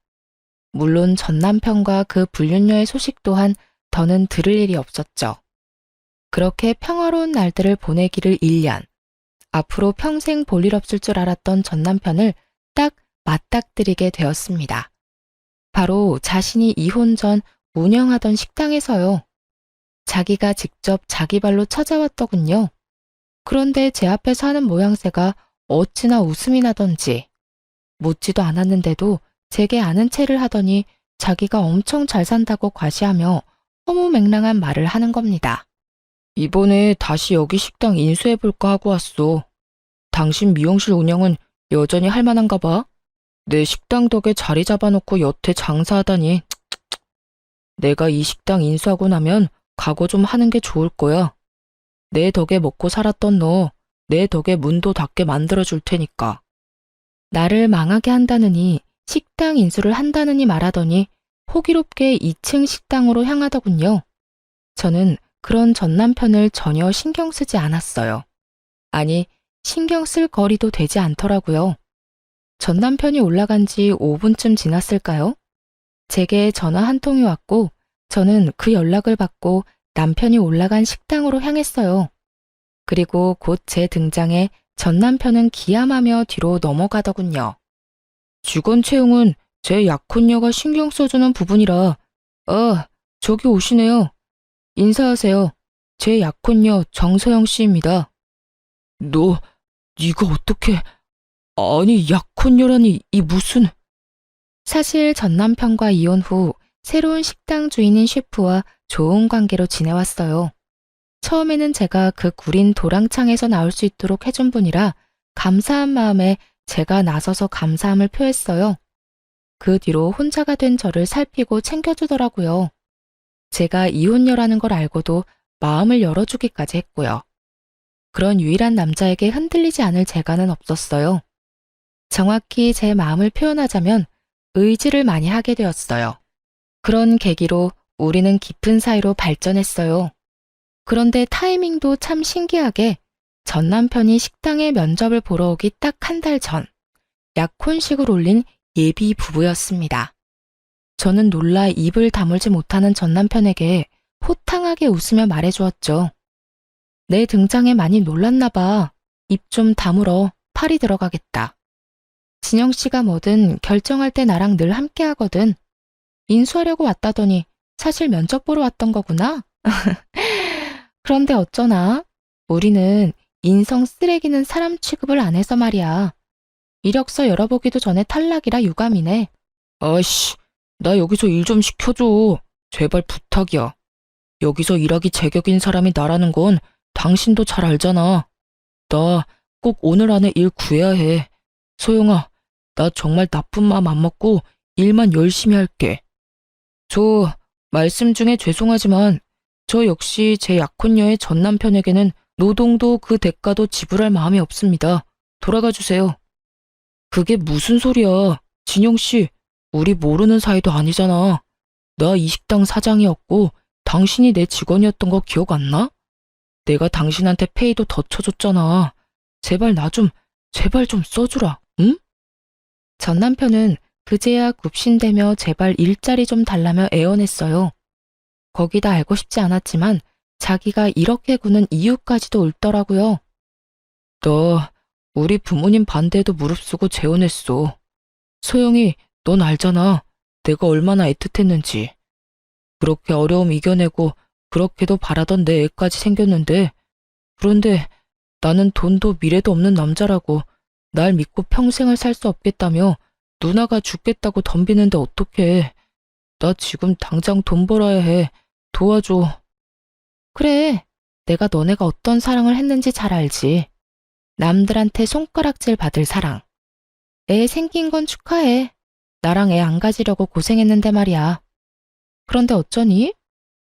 물론 전 남편과 그 불륜녀의 소식 또한 더는 들을 일이 없었죠. 그렇게 평화로운 날들을 보내기를 1년. 앞으로 평생 볼 일 없을 줄 알았던 전 남편을 딱 맞닥뜨리게 되었습니다. 바로 자신이 이혼 전 운영하던 식당에서요. 자기가 직접 자기 발로 찾아왔더군요. 그런데 제 앞에서 하는 모양새가 어찌나 웃음이 나던지 묻지도 않았는데도 제게 아는 체를 하더니 자기가 엄청 잘 산다고 과시하며 허무맹랑한 말을 하는 겁니다. 이번에 다시 여기 식당 인수해볼까 하고 왔어. 당신 미용실 운영은 여전히 할 만한가 봐. 내 식당 덕에 자리 잡아놓고 여태 장사하다니. 내가 이 식당 인수하고 나면 각오 좀 하는 게 좋을 거야. 내 덕에 먹고 살았던 너, 내 덕에 문도 닫게 만들어줄 테니까. 나를 망하게 한다느니 식당 인수를 한다느니 말하더니 호기롭게 2층 식당으로 향하더군요. 저는 그런 전 남편을 전혀 신경 쓰지 않았어요. 아니, 신경 쓸 거리도 되지 않더라고요. 전 남편이 올라간 지 5분쯤 지났을까요? 제게 전화 한 통이 왔고 저는 그 연락을 받고 남편이 올라간 식당으로 향했어요. 그리고 곧 제 등장에 전 남편은 기함하며 뒤로 넘어가더군요. 직원 채용은 제 약혼녀가 신경 써주는 부분이라. 저기 오시네요. 인사하세요. 제 약혼녀 정서영 씨입니다. 네가 어떻게... 아니, 약혼녀라니 이 무슨... 사실 전 남편과 이혼 후 새로운 식당 주인인 셰프와 좋은 관계로 지내왔어요. 처음에는 제가 그 구린 도랑창에서 나올 수 있도록 해준 분이라 감사한 마음에 제가 나서서 감사함을 표했어요. 그 뒤로 혼자가 된 저를 살피고 챙겨주더라고요. 제가 이혼녀라는 걸 알고도 마음을 열어주기까지 했고요. 그런 유일한 남자에게 흔들리지 않을 재간은 없었어요. 정확히 제 마음을 표현하자면 의지를 많이 하게 되었어요. 그런 계기로 우리는 깊은 사이로 발전했어요. 그런데 타이밍도 참 신기하게 전 남편이 식당에 면접을 보러 오기 딱 한 달 전, 약혼식을 올린 예비 부부였습니다. 저는 놀라 입을 다물지 못하는 전 남편에게 호탕하게 웃으며 말해주었죠. 내 등장에 많이 놀랐나 봐. 입 좀 다물어. 팔이 들어가겠다. 진영 씨가 뭐든 결정할 때 나랑 늘 함께 하거든. 인수하려고 왔다더니 사실 면접 보러 왔던 거구나. 그런데 어쩌나? 우리는 인성 쓰레기는 사람 취급을 안 해서 말이야. 이력서 열어보기도 전에 탈락이라 유감이네. 아이씨, 나 여기서 일 좀 시켜줘. 제발 부탁이야. 여기서 일하기 제격인 사람이 나라는 건 당신도 잘 알잖아. 나 꼭 오늘 안에 일 구해야 해. 소영아, 나 정말 나쁜 마음 안 먹고 일만 열심히 할게. 저 말씀 중에 죄송하지만 저 역시 제 약혼녀의 전 남편에게는 노동도 그 대가도 지불할 마음이 없습니다. 돌아가 주세요. 그게 무슨 소리야. 진영 씨, 우리 모르는 사이도 아니잖아. 나 이 식당 사장이었고 당신이 내 직원이었던 거 기억 안 나? 내가 당신한테 페이도 더 쳐줬잖아. 제발 좀 써주라, 응? 전 남편은 그제야 굽신대며 제발 일자리 좀 달라며 애원했어요. 거기다 알고 싶지 않았지만 자기가 이렇게 구는 이유까지도 옳더라고요. 나 우리 부모님 반대에도 무릅쓰고 재혼했어. 소영이, 넌 알잖아. 내가 얼마나 애틋했는지. 그렇게 어려움 이겨내고 그렇게도 바라던 내 애까지 생겼는데, 그런데 나는 돈도 미래도 없는 남자라고 날 믿고 평생을 살 수 없겠다며 누나가 죽겠다고 덤비는데 어떡해. 나 지금 당장 돈 벌어야 해. 도와줘. 그래, 내가 너네가 어떤 사랑을 했는지 잘 알지. 남들한테 손가락질 받을 사랑. 애 생긴 건 축하해. 나랑 애 안 가지려고 고생했는데 말이야. 그런데 어쩌니?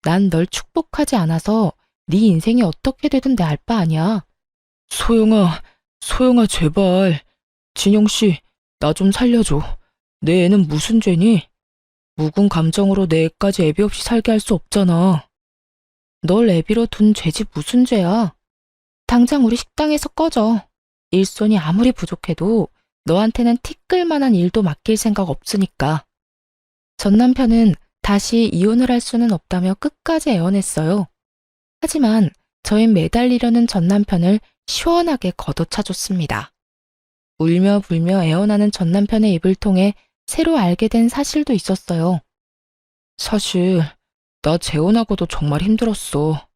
난 널 축복하지 않아서 네 인생이 어떻게 되든 내 알 바 아니야. 소영아 제발. 진영씨, 나 좀 살려줘. 내 애는 무슨 죄니? 묵은 감정으로 내 애까지 애비 없이 살게 할 수 없잖아. 널 애비로 둔 죄지 무슨 죄야. 당장 우리 식당에서 꺼져. 일손이 아무리 부족해도 너한테는 티끌만한 일도 맡길 생각 없으니까. 전 남편은 다시 이혼을 할 수는 없다며 끝까지 애원했어요. 하지만 저흰 매달리려는 전 남편을 시원하게 걷어차줬습니다. 울며 불며 애원하는 전 남편의 입을 통해 새로 알게 된 사실도 있었어요. 사실 나 재혼하고도 정말 힘들었어.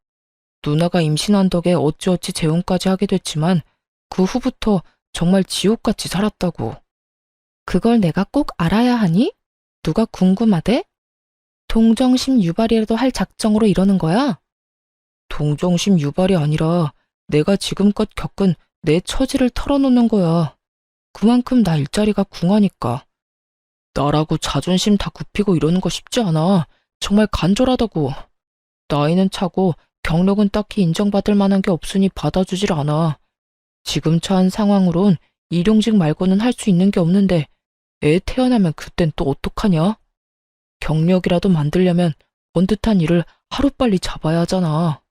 누나가 임신한 덕에 어찌어찌 재혼까지 하게 됐지만 그 후부터 정말 지옥같이 살았다고. 그걸 내가 꼭 알아야 하니? 누가 궁금하대? 동정심 유발이라도 할 작정으로 이러는 거야? 동정심 유발이 아니라 내가 지금껏 겪은 내 처지를 털어놓는 거야. 그만큼 나 일자리가 궁하니까. 나라고 자존심 다 굽히고 이러는 거 쉽지 않아. 정말 간절하다고. 나이는 차고 경력은 딱히 인정받을 만한 게 없으니 받아주질 않아. 지금 처한 상황으론 일용직 말고는 할 수 있는 게 없는데 애 태어나면 그땐 또 어떡하냐? 경력이라도 만들려면 번듯한 일을 하루빨리 잡아야 하잖아.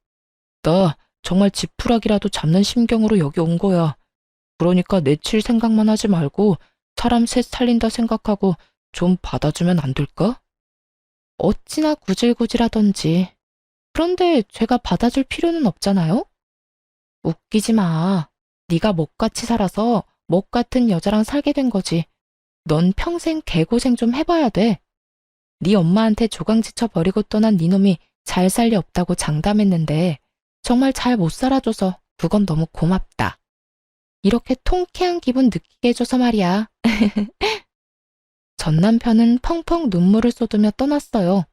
나 정말 지푸라기라도 잡는 심경으로 여기 온 거야. 그러니까 내칠 생각만 하지 말고 사람 셋 살린다 생각하고 좀 받아주면 안 될까? 어찌나 구질구질하던지. 그런데 제가 받아줄 필요는 없잖아요? 웃기지 마. 네가 먹같이 살아서 먹 같은 여자랑 살게 된 거지. 넌 평생 개고생 좀 해봐야 돼. 네 엄마한테 조강지쳐 버리고 떠난 네 놈이 잘 살 리 없다고 장담했는데 정말 잘 못 살아줘서 그건 너무 고맙다. 이렇게 통쾌한 기분 느끼게 해줘서 말이야. 전 남편은 펑펑 눈물을 쏟으며 떠났어요.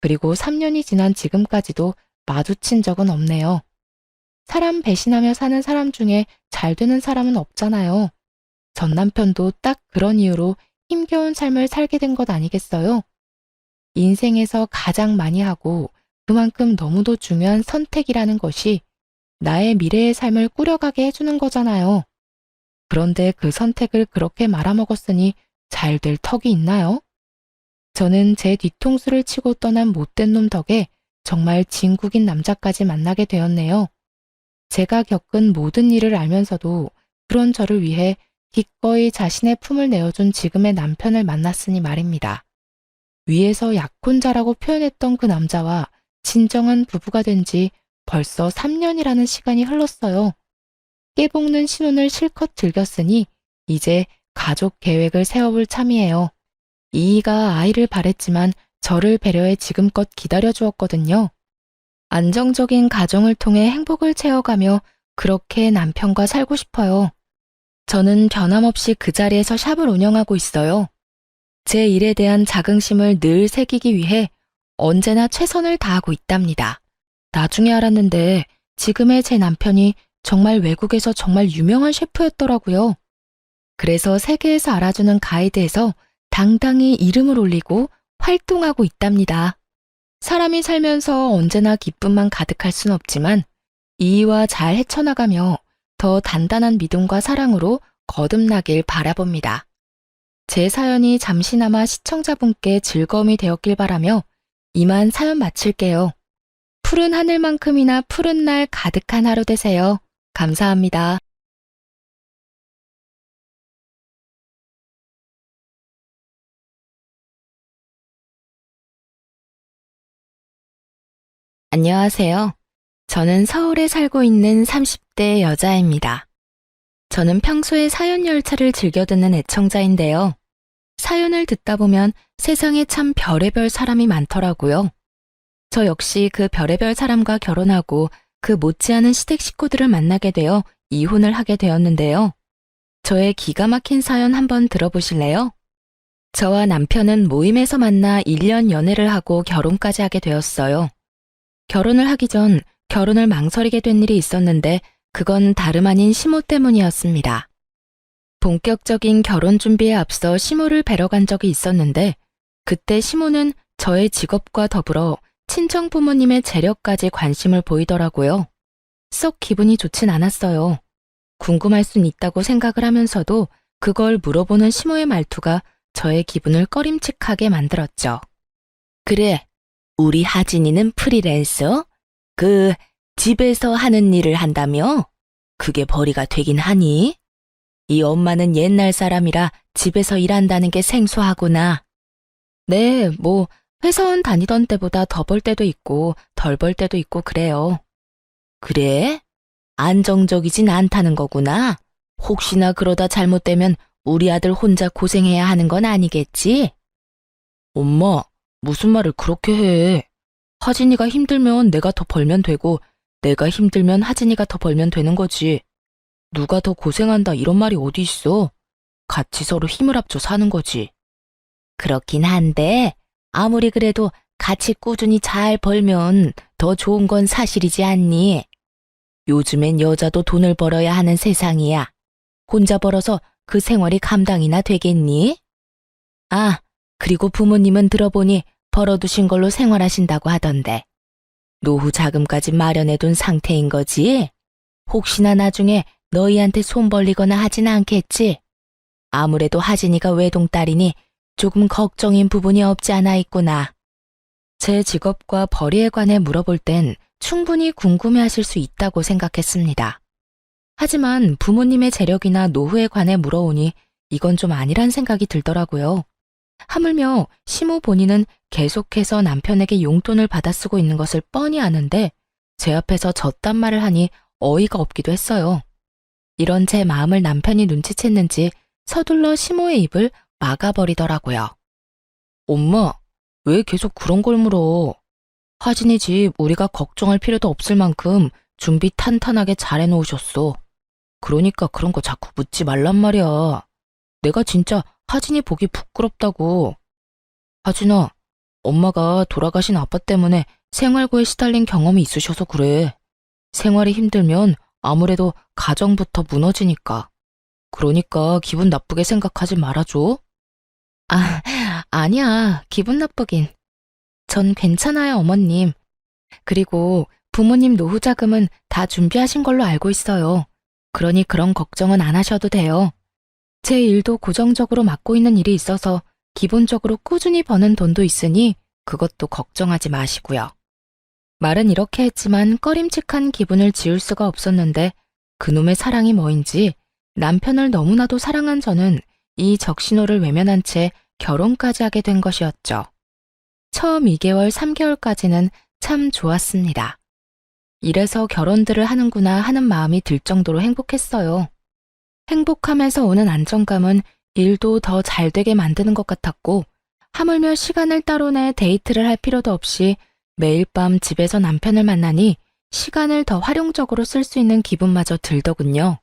그리고 3년이 지난 지금까지도 마주친 적은 없네요. 사람 배신하며 사는 사람 중에 잘 되는 사람은 없잖아요. 전 남편도 딱 그런 이유로 힘겨운 삶을 살게 된 것 아니겠어요? 인생에서 가장 많이 하고 그만큼 너무도 중요한 선택이라는 것이 나의 미래의 삶을 꾸려가게 해주는 거잖아요. 그런데 그 선택을 그렇게 말아먹었으니 잘 될 턱이 있나요? 저는 제 뒤통수를 치고 떠난 못된 놈 덕에 정말 진국인 남자까지 만나게 되었네요. 제가 겪은 모든 일을 알면서도 그런 저를 위해 기꺼이 자신의 품을 내어준 지금의 남편을 만났으니 말입니다. 위에서 약혼자라고 표현했던 그 남자와 진정한 부부가 된 지 벌써 3년이라는 시간이 흘렀어요. 깨볶는 신혼을 실컷 즐겼으니 이제 가족 계획을 세워볼 참이에요. 이이가 아이를 바랬지만 저를 배려해 지금껏 기다려주었거든요. 안정적인 가정을 통해 행복을 채워가며 그렇게 남편과 살고 싶어요. 저는 변함없이 그 자리에서 샵을 운영하고 있어요. 제 일에 대한 자긍심을 늘 새기기 위해 언제나 최선을 다하고 있답니다. 나중에 알았는데 지금의 제 남편이 정말 외국에서 정말 유명한 셰프였더라고요. 그래서 세계에서 알아주는 가이드에서 당당히 이름을 올리고 활동하고 있답니다. 사람이 살면서 언제나 기쁨만 가득할 순 없지만 이의와 잘 헤쳐나가며 더 단단한 믿음과 사랑으로 거듭나길 바라봅니다. 제 사연이 잠시나마 시청자분께 즐거움이 되었길 바라며 이만 사연 마칠게요. 푸른 하늘만큼이나 푸른 날 가득한 하루 되세요. 감사합니다. 안녕하세요. 저는 서울에 살고 있는 30대 여자입니다. 저는 평소에 사연 열차를 즐겨 듣는 애청자인데요. 사연을 듣다 보면 세상에 참 별의별 사람이 많더라고요. 저 역시 그 별의별 사람과 결혼하고 그 못지않은 시댁 식구들을 만나게 되어 이혼을 하게 되었는데요. 저의 기가 막힌 사연 한번 들어보실래요? 저와 남편은 모임에서 만나 1년 연애를 하고 결혼까지 하게 되었어요. 결혼을 하기 전 결혼을 망설이게 된 일이 있었는데 그건 다름 아닌 시모 때문이었습니다. 본격적인 결혼 준비에 앞서 시모를 뵈러 간 적이 있었는데 그때 시모는 저의 직업과 더불어 친정 부모님의 재력까지 관심을 보이더라고요. 썩 기분이 좋진 않았어요. 궁금할 순 있다고 생각을 하면서도 그걸 물어보는 시모의 말투가 저의 기분을 꺼림칙하게 만들었죠. 그래, 우리 하진이는 프리랜서? 집에서 하는 일을 한다며? 그게 벌이가 되긴 하니? 이 엄마는 옛날 사람이라 집에서 일한다는 게 생소하구나. 네, 회사원 다니던 때보다 더 벌 때도 있고 덜 벌 때도 있고 그래요. 그래? 안정적이진 않다는 거구나. 혹시나 그러다 잘못되면 우리 아들 혼자 고생해야 하는 건 아니겠지? 엄마, 무슨 말을 그렇게 해. 하진이가 힘들면 내가 더 벌면 되고 내가 힘들면 하진이가 더 벌면 되는 거지. 누가 더 고생한다 이런 말이 어디 있어. 같이 서로 힘을 합쳐 사는 거지. 그렇긴 한데 아무리 그래도 같이 꾸준히 잘 벌면 더 좋은 건 사실이지 않니? 요즘엔 여자도 돈을 벌어야 하는 세상이야. 혼자 벌어서 그 생활이 감당이나 되겠니? 아, 그리고 부모님은 들어보니 벌어두신 걸로 생활하신다고 하던데. 노후 자금까지 마련해둔 상태인 거지? 혹시나 나중에 너희한테 손 벌리거나 하진 않겠지? 아무래도 하진이가 외동딸이니 조금 걱정인 부분이 없지 않아 있구나. 제 직업과 벌이에 관해 물어볼 땐 충분히 궁금해하실 수 있다고 생각했습니다. 하지만 부모님의 재력이나 노후에 관해 물어오니 이건 좀 아니란 생각이 들더라고요. 하물며 시모 본인은 계속해서 남편에게 용돈을 받아 쓰고 있는 것을 뻔히 아는데 제 앞에서 저딴 말을 하니 어이가 없기도 했어요. 이런 제 마음을 남편이 눈치챘는지 서둘러 시모의 입을 막아버리더라고요. 엄마, 왜 계속 그런 걸 물어? 하진이 집 우리가 걱정할 필요도 없을 만큼 준비 탄탄하게 잘 해놓으셨어. 그러니까 그런 거 자꾸 묻지 말란 말이야. 내가 진짜 하진이 보기 부끄럽다고. 하진아, 엄마가 돌아가신 아빠 때문에 생활고에 시달린 경험이 있으셔서 그래. 생활이 힘들면 아무래도 가정부터 무너지니까. 그러니까 기분 나쁘게 생각하지 말아줘. 아, 아니야. 기분 나쁘긴. 전 괜찮아요, 어머님. 그리고 부모님 노후 자금은 다 준비하신 걸로 알고 있어요. 그러니 그런 걱정은 안 하셔도 돼요. 제 일도 고정적으로 맡고 있는 일이 있어서 기본적으로 꾸준히 버는 돈도 있으니 그것도 걱정하지 마시고요. 말은 이렇게 했지만 꺼림칙한 기분을 지울 수가 없었는데 그놈의 사랑이 뭐인지 남편을 너무나도 사랑한 저는 이 적신호를 외면한 채 결혼까지 하게 된 것이었죠. 처음 2개월, 3개월까지는 참 좋았습니다. 이래서 결혼들을 하는구나 하는 마음이 들 정도로 행복했어요. 행복하면서 오는 안정감은 일도 더 잘 되게 만드는 것 같았고 하물며 시간을 따로 내 데이트를 할 필요도 없이 매일 밤 집에서 남편을 만나니 시간을 더 활용적으로 쓸 수 있는 기분마저 들더군요.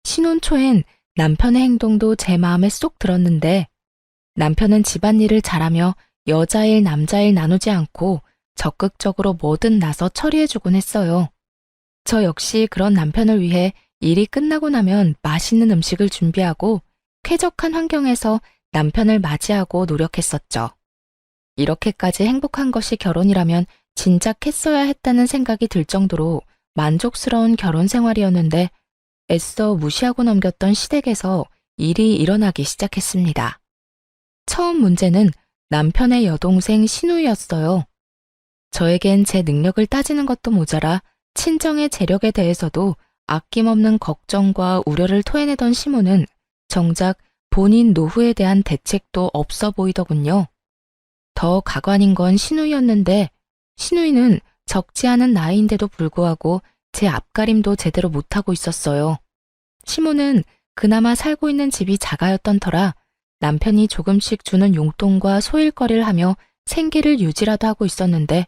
신혼 초엔 남편의 행동도 제 마음에 쏙 들었는데 남편은 집안일을 잘하며 여자일 남자일 나누지 않고 적극적으로 뭐든 나서 처리해주곤 했어요. 저 역시 그런 남편을 위해 일이 끝나고 나면 맛있는 음식을 준비하고 쾌적한 환경에서 남편을 맞이하고 노력했었죠. 이렇게까지 행복한 것이 결혼이라면 진작 했어야 했다는 생각이 들 정도로 만족스러운 결혼 생활이었는데 애써 무시하고 넘겼던 시댁에서 일이 일어나기 시작했습니다. 처음 문제는 남편의 여동생 신우이였어요. 저에겐 제 능력을 따지는 것도 모자라 친정의 재력에 대해서도 아낌없는 걱정과 우려를 토해내던 시모는 정작 본인 노후에 대한 대책도 없어 보이더군요. 더 가관인 건 신우이였는데 신우이는 적지 않은 나이인데도 불구하고 제 앞가림도 제대로 못하고 있었어요. 시모는 그나마 살고 있는 집이 작아였던 터라 남편이 조금씩 주는 용돈과 소일거리를 하며 생계를 유지라도 하고 있었는데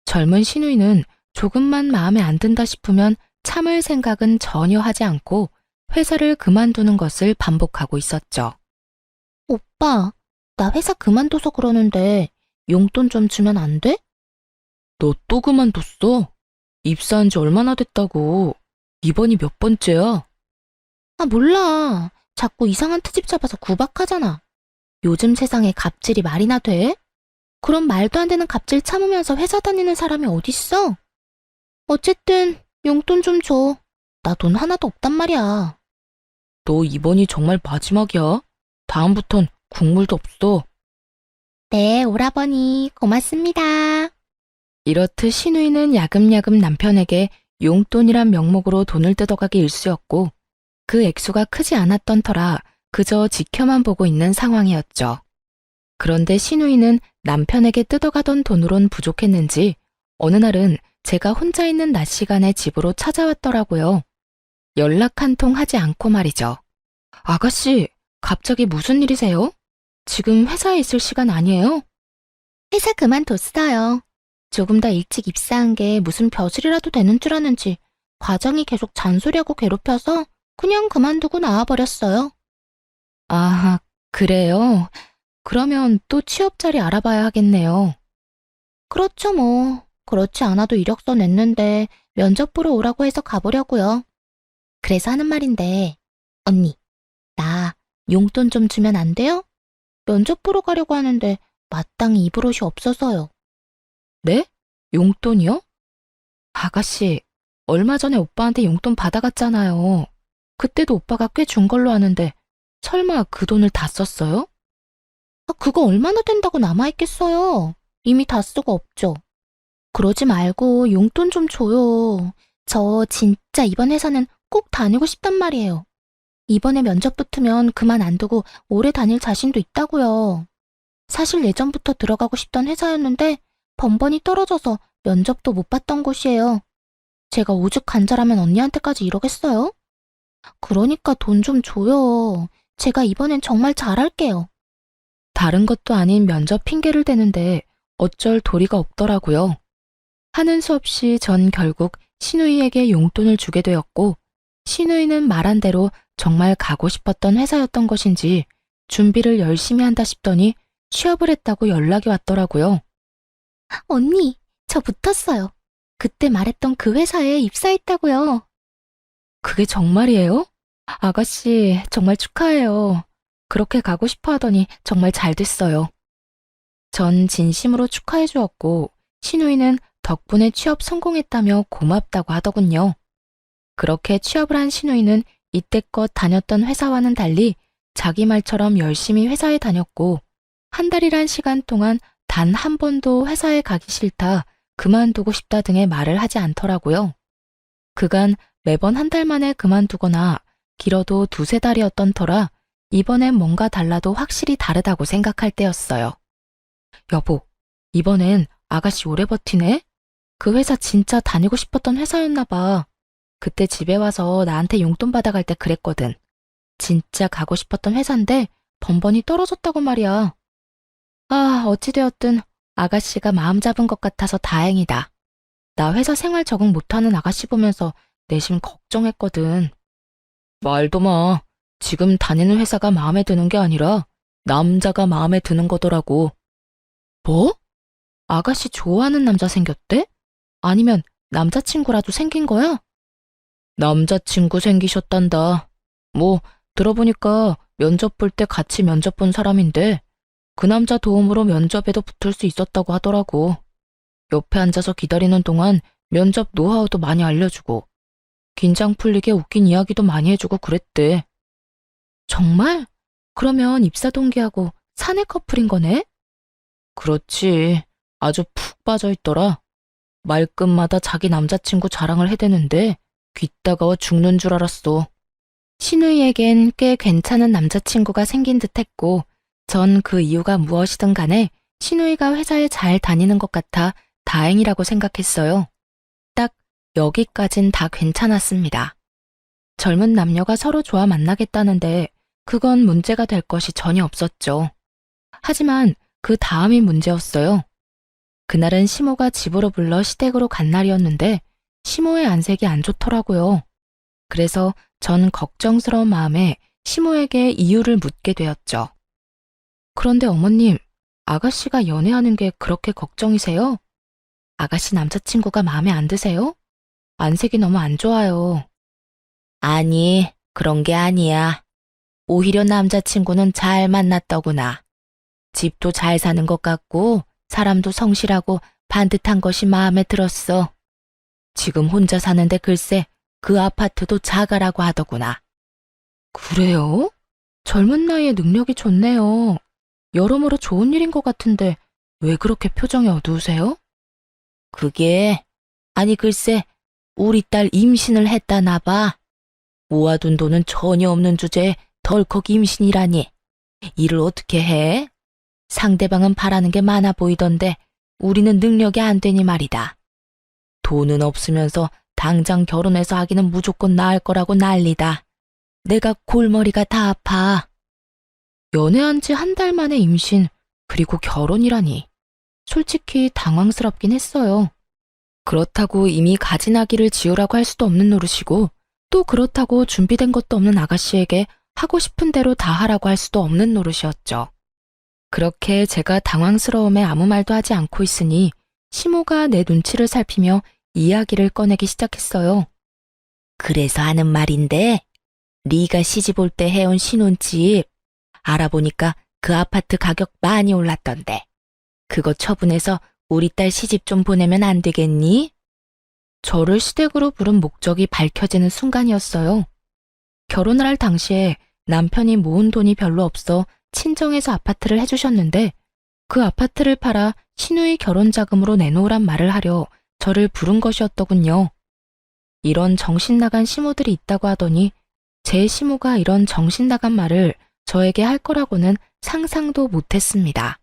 젊은 신우이는 조금만 마음에 안 든다 싶으면 참을 생각은 전혀 하지 않고 회사를 그만두는 것을 반복하고 있었죠. 오빠, 나 회사 그만둬서 그러는데 용돈 좀 주면 안 돼? 너 또 그만뒀어? 입사한 지 얼마나 됐다고? 이번이 몇 번째야? 아, 몰라. 자꾸 이상한 트집 잡아서 구박하잖아. 요즘 세상에 갑질이 말이나 돼? 그런 말도 안 되는 갑질 참으면서 회사 다니는 사람이 어딨어? 어쨌든 용돈 좀 줘. 나 돈 하나도 없단 말이야. 너 이번이 정말 마지막이야? 다음부턴 국물도 없어. 네, 오라버니 고맙습니다. 이렇듯 신우이는 야금야금 남편에게 용돈이란 명목으로 돈을 뜯어가기 일쑤였고 그 액수가 크지 않았던 터라 그저 지켜만 보고 있는 상황이었죠. 그런데 신우이는 남편에게 뜯어가던 돈으론 부족했는지 어느 날은 제가 혼자 있는 낮 시간에 집으로 찾아왔더라고요. 연락 한 통 하지 않고 말이죠. 아가씨, 갑자기 무슨 일이세요? 지금 회사에 있을 시간 아니에요? 회사 그만뒀어요. 조금 더 일찍 입사한 게 무슨 벼슬이라도 되는 줄 아는지 과장이 계속 잔소리하고 괴롭혀서 그냥 그만두고 나와버렸어요. 아, 그래요? 그러면 또 취업 자리 알아봐야 하겠네요. 그렇죠 뭐. 그렇지 않아도 이력서 냈는데 면접 보러 오라고 해서 가보려고요. 그래서 하는 말인데 언니, 나 용돈 좀 주면 안 돼요? 면접 보러 가려고 하는데 마땅히 입을 옷이 없어서요. 네? 용돈이요? 아가씨, 얼마 전에 오빠한테 용돈 받아갔잖아요. 그때도 오빠가 꽤 준 걸로 아는데 설마 그 돈을 다 썼어요? 아, 그거 얼마나 된다고 남아있겠어요. 이미 다 쓰고 없죠. 그러지 말고 용돈 좀 줘요. 저 진짜 이번 회사는 꼭 다니고 싶단 말이에요. 이번에 면접 붙으면 그만 안 두고 오래 다닐 자신도 있다고요. 사실 예전부터 들어가고 싶던 회사였는데 번번이 떨어져서 면접도 못 봤던 곳이에요. 제가 오죽 간절하면 언니한테까지 이러겠어요? 그러니까 돈 좀 줘요. 제가 이번엔 정말 잘할게요. 다른 것도 아닌 면접 핑계를 대는데 어쩔 도리가 없더라고요. 하는 수 없이 전 결국 신우이에게 용돈을 주게 되었고 신우이는 말한 대로 정말 가고 싶었던 회사였던 것인지 준비를 열심히 한다 싶더니 취업을 했다고 연락이 왔더라고요. 언니, 저 붙었어요. 그때 말했던 그 회사에 입사했다고요. 그게 정말이에요? 아가씨, 정말 축하해요. 그렇게 가고 싶어 하더니 정말 잘 됐어요. 전 진심으로 축하해 주었고 신우이는 덕분에 취업 성공했다며 고맙다고 하더군요. 그렇게 취업을 한 신우이는 이때껏 다녔던 회사와는 달리 자기 말처럼 열심히 회사에 다녔고 한 달이란 시간 동안 단 한 번도 회사에 가기 싫다, 그만두고 싶다 등의 말을 하지 않더라고요. 그간 매번 한 달 만에 그만두거나 길어도 두세 달이었던 터라 이번엔 뭔가 달라도 확실히 다르다고 생각할 때였어요. 여보, 이번엔 아가씨 오래 버티네? 그 회사 진짜 다니고 싶었던 회사였나 봐. 그때 집에 와서 나한테 용돈 받아갈 때 그랬거든. 진짜 가고 싶었던 회사인데 번번이 떨어졌다고 말이야. 아, 어찌되었든 아가씨가 마음 잡은 것 같아서 다행이다. 나 회사 생활 적응 못하는 아가씨 보면서 내심 걱정했거든. 말도 마. 지금 다니는 회사가 마음에 드는 게 아니라 남자가 마음에 드는 거더라고. 뭐? 아가씨 좋아하는 남자 생겼대? 아니면 남자친구라도 생긴 거야? 남자친구 생기셨단다. 뭐, 들어보니까 면접 볼 때 같이 면접 본 사람인데 그 남자 도움으로 면접에도 붙을 수 있었다고 하더라고. 옆에 앉아서 기다리는 동안 면접 노하우도 많이 알려주고 긴장 풀리게 웃긴 이야기도 많이 해주고 그랬대. 정말? 그러면 입사 동기하고 사내 커플인 거네? 그렇지. 아주 푹 빠져있더라. 말끝마다 자기 남자친구 자랑을 해대는데 귀 따가워 죽는 줄 알았어. 신우이에겐 꽤 괜찮은 남자친구가 생긴 듯 했고 전 그 이유가 무엇이든 간에 신우이가 회사에 잘 다니는 것 같아 다행이라고 생각했어요. 딱 여기까진 다 괜찮았습니다. 젊은 남녀가 서로 좋아 만나겠다는데 그건 문제가 될 것이 전혀 없었죠. 하지만 그 다음이 문제였어요. 그날은 시모가 집으로 불러 시댁으로 간 날이었는데 시모의 안색이 안 좋더라고요. 그래서 전 걱정스러운 마음에 시모에게 이유를 묻게 되었죠. 그런데 어머님, 아가씨가 연애하는 게 그렇게 걱정이세요? 아가씨 남자친구가 마음에 안 드세요? 안색이 너무 안 좋아요. 아니, 그런 게 아니야. 오히려 남자친구는 잘 만났더구나. 집도 잘 사는 것 같고 사람도 성실하고 반듯한 것이 마음에 들었어. 지금 혼자 사는데 글쎄 그 아파트도 자가라고 하더구나. 그래요? 젊은 나이에 능력이 좋네요. 여러모로 좋은 일인 것 같은데 왜 그렇게 표정이 어두우세요? 아니 글쎄 우리 딸 임신을 했다나 봐. 모아둔 돈은 전혀 없는 주제에 덜컥 임신이라니. 일을 어떻게 해? 상대방은 바라는 게 많아 보이던데 우리는 능력이 안 되니 말이다. 돈은 없으면서 당장 결혼해서 아기는 무조건 낳을 거라고 난리다. 내가 골머리가 다 아파. 연애한 지 한 달 만에 임신, 그리고 결혼이라니. 솔직히 당황스럽긴 했어요. 그렇다고 이미 가진 아기를 지우라고 할 수도 없는 노릇이고, 또 그렇다고 준비된 것도 없는 아가씨에게 하고 싶은 대로 다 하라고 할 수도 없는 노릇이었죠. 그렇게 제가 당황스러움에 아무 말도 하지 않고 있으니 시모가 내 눈치를 살피며 이야기를 꺼내기 시작했어요. 그래서 하는 말인데 네가 시집 올 때 해온 신혼집 알아보니까 그 아파트 가격 많이 올랐던데 그거 처분해서 우리 딸 시집 좀 보내면 안 되겠니? 저를 시댁으로 부른 목적이 밝혀지는 순간이었어요. 결혼을 할 당시에 남편이 모은 돈이 별로 없어 친정에서 아파트를 해주셨는데 그 아파트를 팔아 시누이 결혼 자금으로 내놓으란 말을 하려 저를 부른 것이었더군요. 이런 정신나간 시모들이 있다고 하더니 제 시모가 이런 정신나간 말을 저에게 할 거라고는 상상도 못했습니다.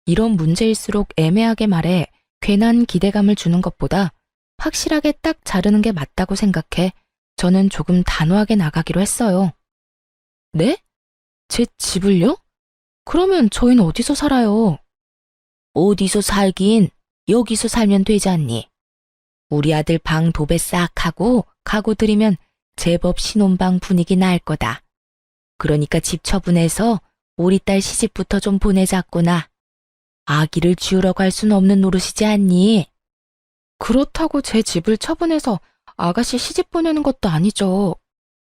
이런 문제일수록 애매하게 말해 괜한 기대감을 주는 것보다 확실하게 딱 자르는 게 맞다고 생각해 저는 조금 단호하게 나가기로 했어요. 네? 제 집을요? 그러면 저희는 어디서 살아요? 어디서 살긴 여기서 살면 되지 않니? 우리 아들 방 도배 싹 하고 가구 들이면 제법 신혼방 분위기 날 거다. 그러니까 집 처분해서 우리 딸 시집부터 좀 보내자꾸나. 아기를 지우라고 할 수는 없는 노릇이지 않니? 그렇다고 제 집을 처분해서 아가씨 시집 보내는 것도 아니죠.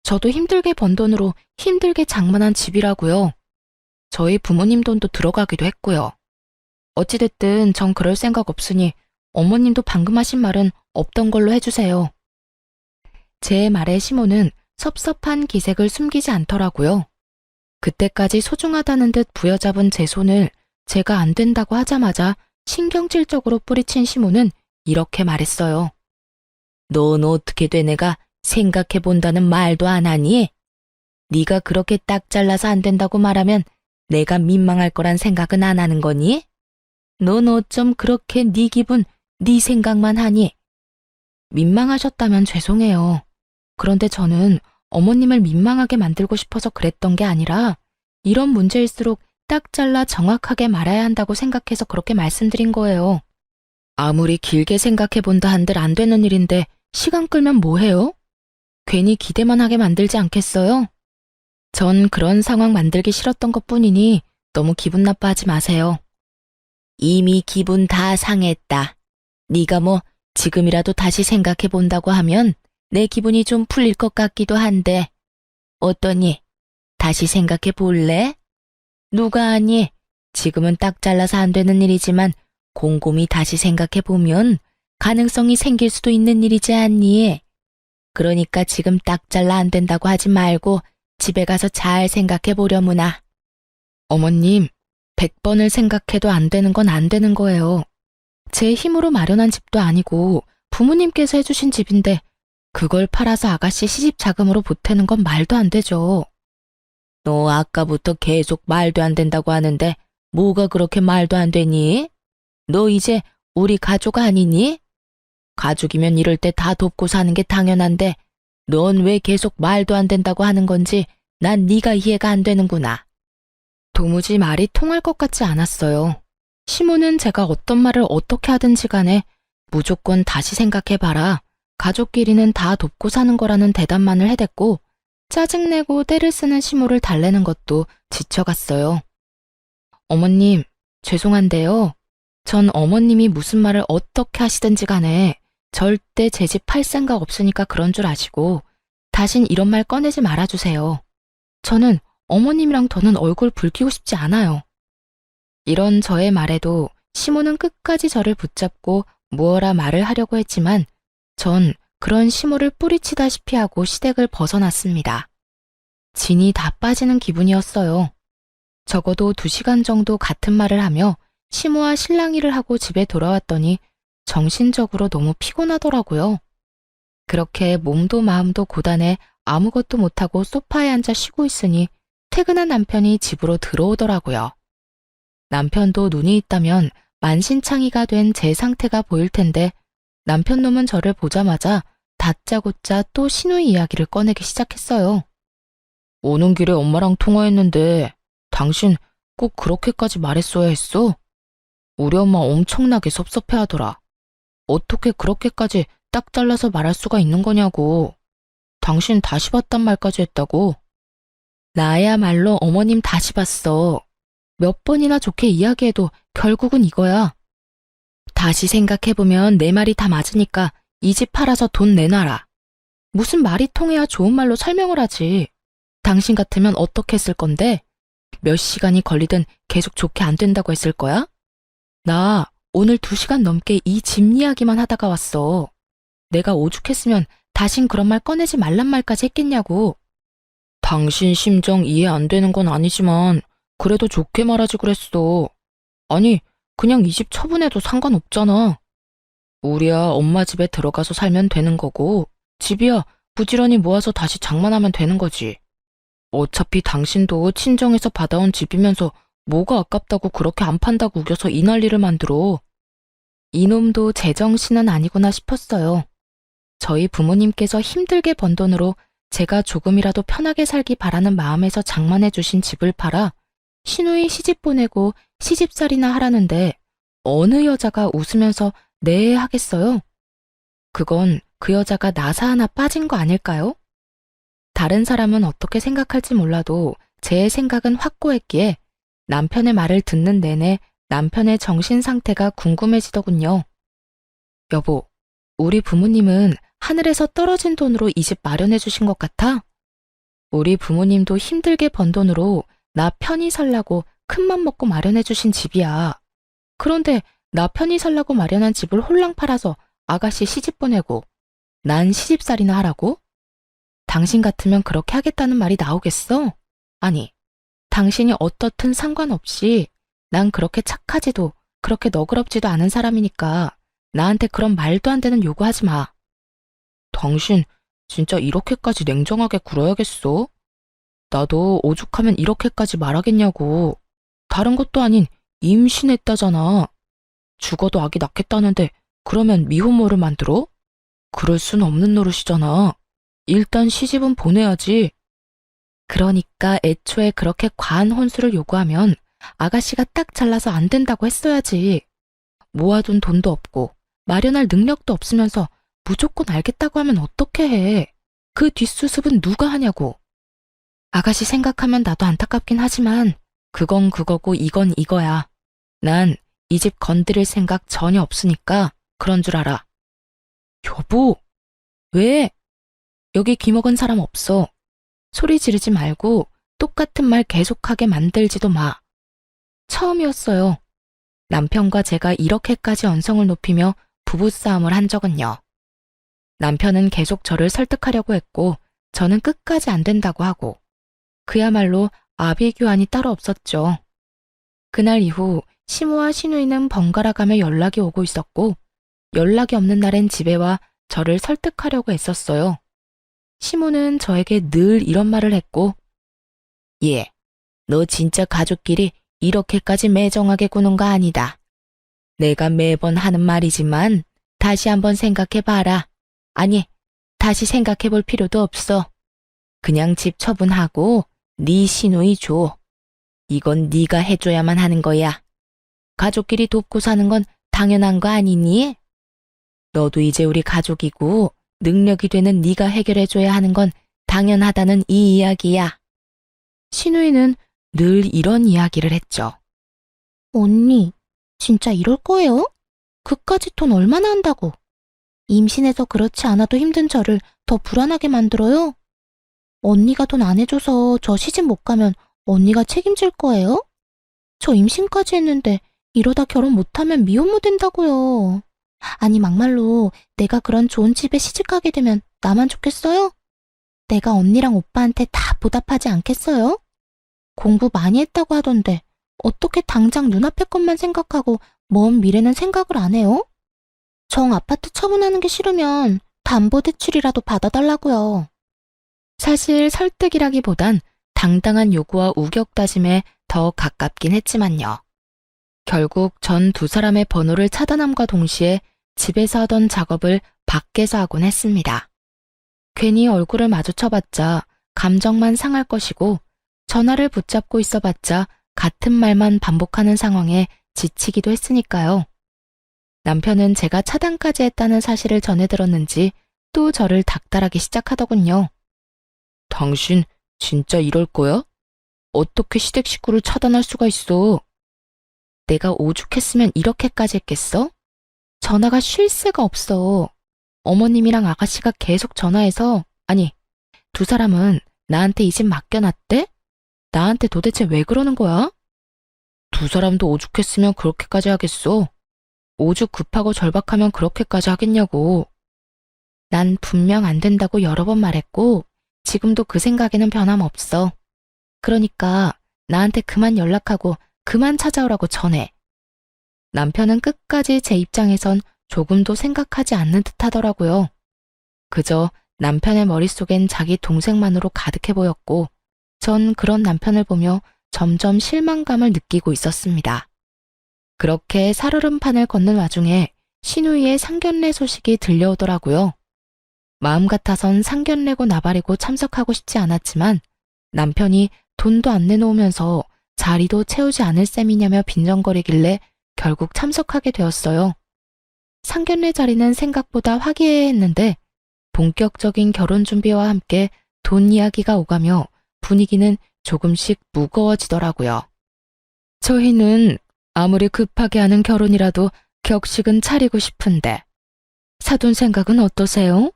저도 힘들게 번 돈으로 힘들게 장만한 집이라고요. 저희 부모님 돈도 들어가기도 했고요. 어찌됐든 전 그럴 생각 없으니 어머님도 방금 하신 말은 없던 걸로 해주세요. 제 말에 시모는 섭섭한 기색을 숨기지 않더라고요. 그때까지 소중하다는 듯 부여잡은 제 손을 제가 안 된다고 하자마자 신경질적으로 뿌리친 시모는 이렇게 말했어요. 넌 어떻게 된 애가 생각해본다는 말도 안 하니? 네가 그렇게 딱 잘라서 안 된다고 말하면 내가 민망할 거란 생각은 안 하는 거니? 넌 어쩜 그렇게 네 기분, 네 생각만 하니? 민망하셨다면 죄송해요. 그런데 저는 어머님을 민망하게 만들고 싶어서 그랬던 게 아니라 이런 문제일수록 딱 잘라 정확하게 말아야 한다고 생각해서 그렇게 말씀드린 거예요. 아무리 길게 생각해본다 한들 안 되는 일인데 시간 끌면 뭐해요? 괜히 기대만 하게 만들지 않겠어요? 전 그런 상황 만들기 싫었던 것뿐이니 너무 기분 나빠하지 마세요. 이미 기분 다 상했다. 네가 뭐 지금이라도 다시 생각해 본다고 하면 내 기분이 좀 풀릴 것 같기도 한데 어떠니? 다시 생각해 볼래? 누가 아니? 지금은 딱 잘라서 안 되는 일이지만 곰곰이 다시 생각해 보면 가능성이 생길 수도 있는 일이지 않니? 그러니까 지금 딱 잘라 안 된다고 하지 말고 집에 가서 잘 생각해 보려무나. 어머님, 100번을 생각해도 안 되는 건 안 되는 거예요. 제 힘으로 마련한 집도 아니고 부모님께서 해주신 집인데 그걸 팔아서 아가씨 시집 자금으로 보태는 건 말도 안 되죠. 너 아까부터 계속 말도 안 된다고 하는데 뭐가 그렇게 말도 안 되니? 너 이제 우리 가족 아니니? 가족이면 이럴 때 다 돕고 사는 게 당연한데 넌 왜 계속 말도 안 된다고 하는 건지 난 네가 이해가 안 되는구나. 도무지 말이 통할 것 같지 않았어요. 시모는 제가 어떤 말을 어떻게 하든지 간에 무조건 다시 생각해봐라. 가족끼리는 다 돕고 사는 거라는 대답만을 해댔고 짜증내고 때를 쓰는 시모를 달래는 것도 지쳐갔어요. 어머님, 죄송한데요. 전 어머님이 무슨 말을 어떻게 하시든지 간에 절대 제 집 팔 생각 없으니까 그런 줄 아시고 다신 이런 말 꺼내지 말아주세요. 저는 어머님이랑 더는 얼굴 붉히고 싶지 않아요. 이런 저의 말에도 시모는 끝까지 저를 붙잡고 무어라 말을 하려고 했지만 전 그런 시모를 뿌리치다시피 하고 시댁을 벗어났습니다. 진이 다 빠지는 기분이었어요. 적어도 2시간 정도 같은 말을 하며 시모와 실랑이를 하고 집에 돌아왔더니 정신적으로 너무 피곤하더라고요. 그렇게 몸도 마음도 고단해 아무것도 못하고 소파에 앉아 쉬고 있으니 퇴근한 남편이 집으로 들어오더라고요. 남편도 눈이 있다면 만신창이가 된 제 상태가 보일 텐데 남편 놈은 저를 보자마자 다짜고짜 또 시누이 이야기를 꺼내기 시작했어요. 오는 길에 엄마랑 통화했는데 당신 꼭 그렇게까지 말했어야 했어? 우리 엄마 엄청나게 섭섭해하더라. 어떻게 그렇게까지 딱 잘라서 말할 수가 있는 거냐고. 당신 다시 봤단 말까지 했다고. 나야말로 어머님 다시 봤어. 몇 번이나 좋게 이야기해도 결국은 이거야. 다시 생각해보면 내 말이 다 맞으니까 이 집 팔아서 돈 내놔라. 무슨 말이 통해야 좋은 말로 설명을 하지. 당신 같으면 어떻게 했을 건데? 몇 시간이 걸리든 계속 좋게 안 된다고 했을 거야? 나 오늘 2시간 넘게 이 집 이야기만 하다가 왔어. 내가 오죽했으면 다신 그런 말 꺼내지 말란 말까지 했겠냐고. 당신 심정 이해 안 되는 건 아니지만 그래도 좋게 말하지 그랬어. 아니, 그냥 이 집 처분해도 상관없잖아. 우리야 엄마 집에 들어가서 살면 되는 거고 집이야 부지런히 모아서 다시 장만하면 되는 거지. 어차피 당신도 친정에서 받아온 집이면서 뭐가 아깝다고 그렇게 안 판다고 우겨서 이 난리를 만들어. 이놈도 제정신은 아니구나 싶었어요. 저희 부모님께서 힘들게 번 돈으로 제가 조금이라도 편하게 살기 바라는 마음에서 장만해 주신 집을 팔아 시누이 시집 보내고 시집살이나 하라는데 어느 여자가 웃으면서 네 하겠어요? 그건 그 여자가 나사 하나 빠진 거 아닐까요? 다른 사람은 어떻게 생각할지 몰라도 제 생각은 확고했기에 남편의 말을 듣는 내내 남편의 정신 상태가 궁금해지더군요. 여보, 우리 부모님은 하늘에서 떨어진 돈으로 이 집 마련해 주신 것 같아? 우리 부모님도 힘들게 번 돈으로 나 편히 살라고 큰맘 먹고 마련해 주신 집이야. 그런데 나 편히 살라고 마련한 집을 홀랑 팔아서 아가씨 시집 보내고 난 시집살이나 하라고? 당신 같으면 그렇게 하겠다는 말이 나오겠어? 아니, 당신이 어떻든 상관없이 난 그렇게 착하지도 그렇게 너그럽지도 않은 사람이니까 나한테 그런 말도 안 되는 요구하지 마. 당신 진짜 이렇게까지 냉정하게 굴어야겠어? 나도 오죽하면 이렇게까지 말하겠냐고. 다른 것도 아닌 임신했다잖아. 죽어도 아기 낳겠다는데 그러면 미혼모를 만들어? 그럴 순 없는 노릇이잖아. 일단 시집은 보내야지. 그러니까 애초에 그렇게 과한 혼수를 요구하면 아가씨가 딱 잘라서 안 된다고 했어야지. 모아둔 돈도 없고 마련할 능력도 없으면서 무조건 알겠다고 하면 어떻게 해? 그 뒷수습은 누가 하냐고. 아가씨 생각하면 나도 안타깝긴 하지만 그건 그거고 이건 이거야. 난 이 집 건드릴 생각 전혀 없으니까 그런 줄 알아. 여보, 왜? 여기 귀먹은 사람 없어. 소리 지르지 말고 똑같은 말 계속하게 만들지도 마. 처음이었어요. 남편과 제가 이렇게까지 언성을 높이며 부부싸움을 한 적은요. 남편은 계속 저를 설득하려고 했고 저는 끝까지 안 된다고 하고 그야말로 아비규환이 따로 없었죠. 그날 이후 시모와 시누이는 번갈아 가며 연락이 오고 있었고 연락이 없는 날엔 집에 와 저를 설득하려고 했었어요. 시모는 저에게 늘 이런 말을 했고 예, 너 진짜 가족끼리 이렇게까지 매정하게 구는 거 아니다. 내가 매번 하는 말이지만 다시 한번 생각해봐라. 아니, 다시 생각해볼 필요도 없어. 그냥 집 처분하고 네 시누이 줘. 이건 네가 해줘야만 하는 거야. 가족끼리 돕고 사는 건 당연한 거 아니니? 너도 이제 우리 가족이고 능력이 되는 네가 해결해줘야 하는 건 당연하다는 이 이야기야. 시누이는 늘 이런 이야기를 했죠. 언니, 진짜 이럴 거예요? 그까짓 돈 얼마나 한다고? 임신해서 그렇지 않아도 힘든 저를 더 불안하게 만들어요? 언니가 돈 안 해줘서 저 시집 못 가면 언니가 책임질 거예요? 저 임신까지 했는데 이러다 결혼 못하면 미혼모 된다고요. 아니 막말로 내가 그런 좋은 집에 시집 가게 되면 나만 좋겠어요? 내가 언니랑 오빠한테 다 보답하지 않겠어요? 공부 많이 했다고 하던데 어떻게 당장 눈앞의 것만 생각하고 먼 미래는 생각을 안 해요? 정 아파트 처분하는 게 싫으면 담보대출이라도 받아달라고요. 사실 설득이라기보단 당당한 요구와 우격다짐에 더 가깝긴 했지만요. 결국 전 두 사람의 번호를 차단함과 동시에 집에서 하던 작업을 밖에서 하곤 했습니다. 괜히 얼굴을 마주쳐봤자 감정만 상할 것이고 전화를 붙잡고 있어봤자 같은 말만 반복하는 상황에 지치기도 했으니까요. 남편은 제가 차단까지 했다는 사실을 전해 들었는지 또 저를 닥달하기 시작하더군요. 당신 진짜 이럴 거야? 어떻게 시댁 식구를 차단할 수가 있어? 내가 오죽했으면 이렇게까지 했겠어? 전화가 쉴 새가 없어. 어머님이랑 아가씨가 계속 전화해서 아니, 두 사람은 나한테 이 집 맡겨놨대? 나한테 도대체 왜 그러는 거야? 두 사람도 오죽했으면 그렇게까지 하겠어? 오죽 급하고 절박하면 그렇게까지 하겠냐고. 난 분명 안 된다고 여러 번 말했고 지금도 그 생각에는 변함없어. 그러니까 나한테 그만 연락하고 그만 찾아오라고 전해. 남편은 끝까지 제 입장에선 조금도 생각하지 않는 듯 하더라고요. 그저 남편의 머릿속엔 자기 동생만으로 가득해 보였고 전 그런 남편을 보며 점점 실망감을 느끼고 있었습니다. 그렇게 살얼음판을 걷는 와중에 시누이의 상견례 소식이 들려오더라고요. 마음 같아선 상견례고 나발이고 참석하고 싶지 않았지만 남편이 돈도 안 내놓으면서 자리도 채우지 않을 셈이냐며 빈정거리길래 결국 참석하게 되었어요. 상견례 자리는 생각보다 화기애애했는데 본격적인 결혼 준비와 함께 돈 이야기가 오가며 분위기는 조금씩 무거워지더라고요. 저희는 아무리 급하게 하는 결혼이라도 격식은 차리고 싶은데 사돈 생각은 어떠세요?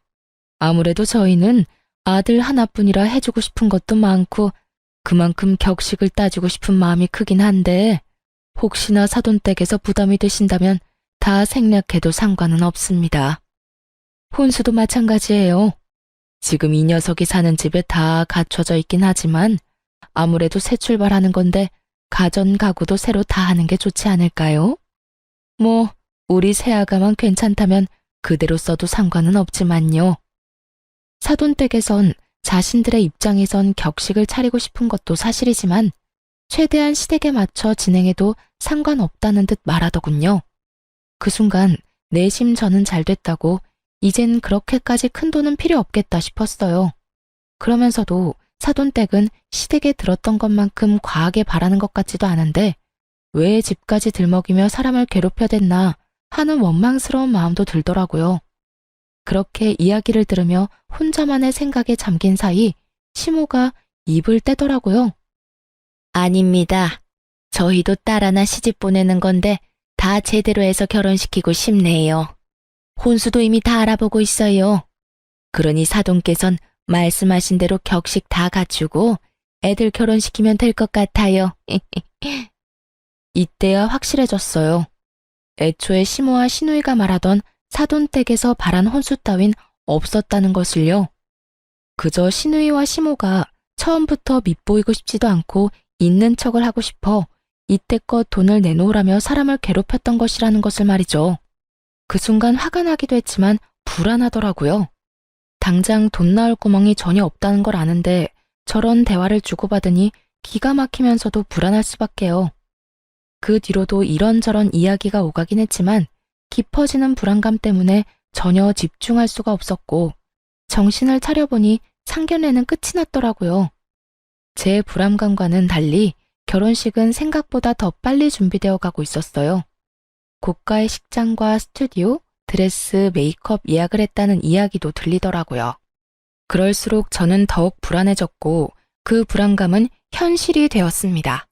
아무래도 저희는 아들 하나뿐이라 해주고 싶은 것도 많고 그만큼 격식을 따지고 싶은 마음이 크긴 한데 혹시나 사돈 댁에서 부담이 되신다면 다 생략해도 상관은 없습니다. 혼수도 마찬가지예요. 지금 이 녀석이 사는 집에 다 갖춰져 있긴 하지만 아무래도 새 출발하는 건데 가전 가구도 새로 다 하는 게 좋지 않을까요? 뭐 우리 새아가만 괜찮다면 그대로 써도 상관은 없지만요. 사돈 댁에선 자신들의 입장에선 격식을 차리고 싶은 것도 사실이지만 최대한 시댁에 맞춰 진행해도 상관없다는 듯 말하더군요. 그 순간 내심 저는 잘 됐다고 이젠 그렇게까지 큰 돈은 필요 없겠다 싶었어요. 그러면서도 사돈댁은 시댁에 들었던 것만큼 과하게 바라는 것 같지도 않은데 왜 집까지 들먹이며 사람을 괴롭혀댔나 하는 원망스러운 마음도 들더라고요. 그렇게 이야기를 들으며 혼자만의 생각에 잠긴 사이 시모가 입을 떼더라고요. 아닙니다. 저희도 딸 하나 시집 보내는 건데 다 제대로 해서 결혼시키고 싶네요. 혼수도 이미 다 알아보고 있어요. 그러니 사돈께선 말씀하신 대로 격식 다 갖추고 애들 결혼시키면 될 것 같아요. 이때야 확실해졌어요. 애초에 시모와 시누이가 말하던 사돈댁에서 바란 혼수 따윈 없었다는 것을요. 그저 시누이와 시모가 처음부터 밉보이고 싶지도 않고 있는 척을 하고 싶어 이때껏 돈을 내놓으라며 사람을 괴롭혔던 것이라는 것을 말이죠. 그 순간 화가 나기도 했지만 불안하더라고요. 당장 돈 나올 구멍이 전혀 없다는 걸 아는데 저런 대화를 주고받으니 기가 막히면서도 불안할 수밖에요. 그 뒤로도 이런저런 이야기가 오가긴 했지만 깊어지는 불안감 때문에 전혀 집중할 수가 없었고 정신을 차려보니 상견례는 끝이 났더라고요. 제 불안감과는 달리 결혼식은 생각보다 더 빨리 준비되어 가고 있었어요. 고가의 식장과 스튜디오, 드레스, 메이크업 예약을 했다는 이야기도 들리더라고요. 그럴수록 저는 더욱 불안해졌고 그 불안감은 현실이 되었습니다.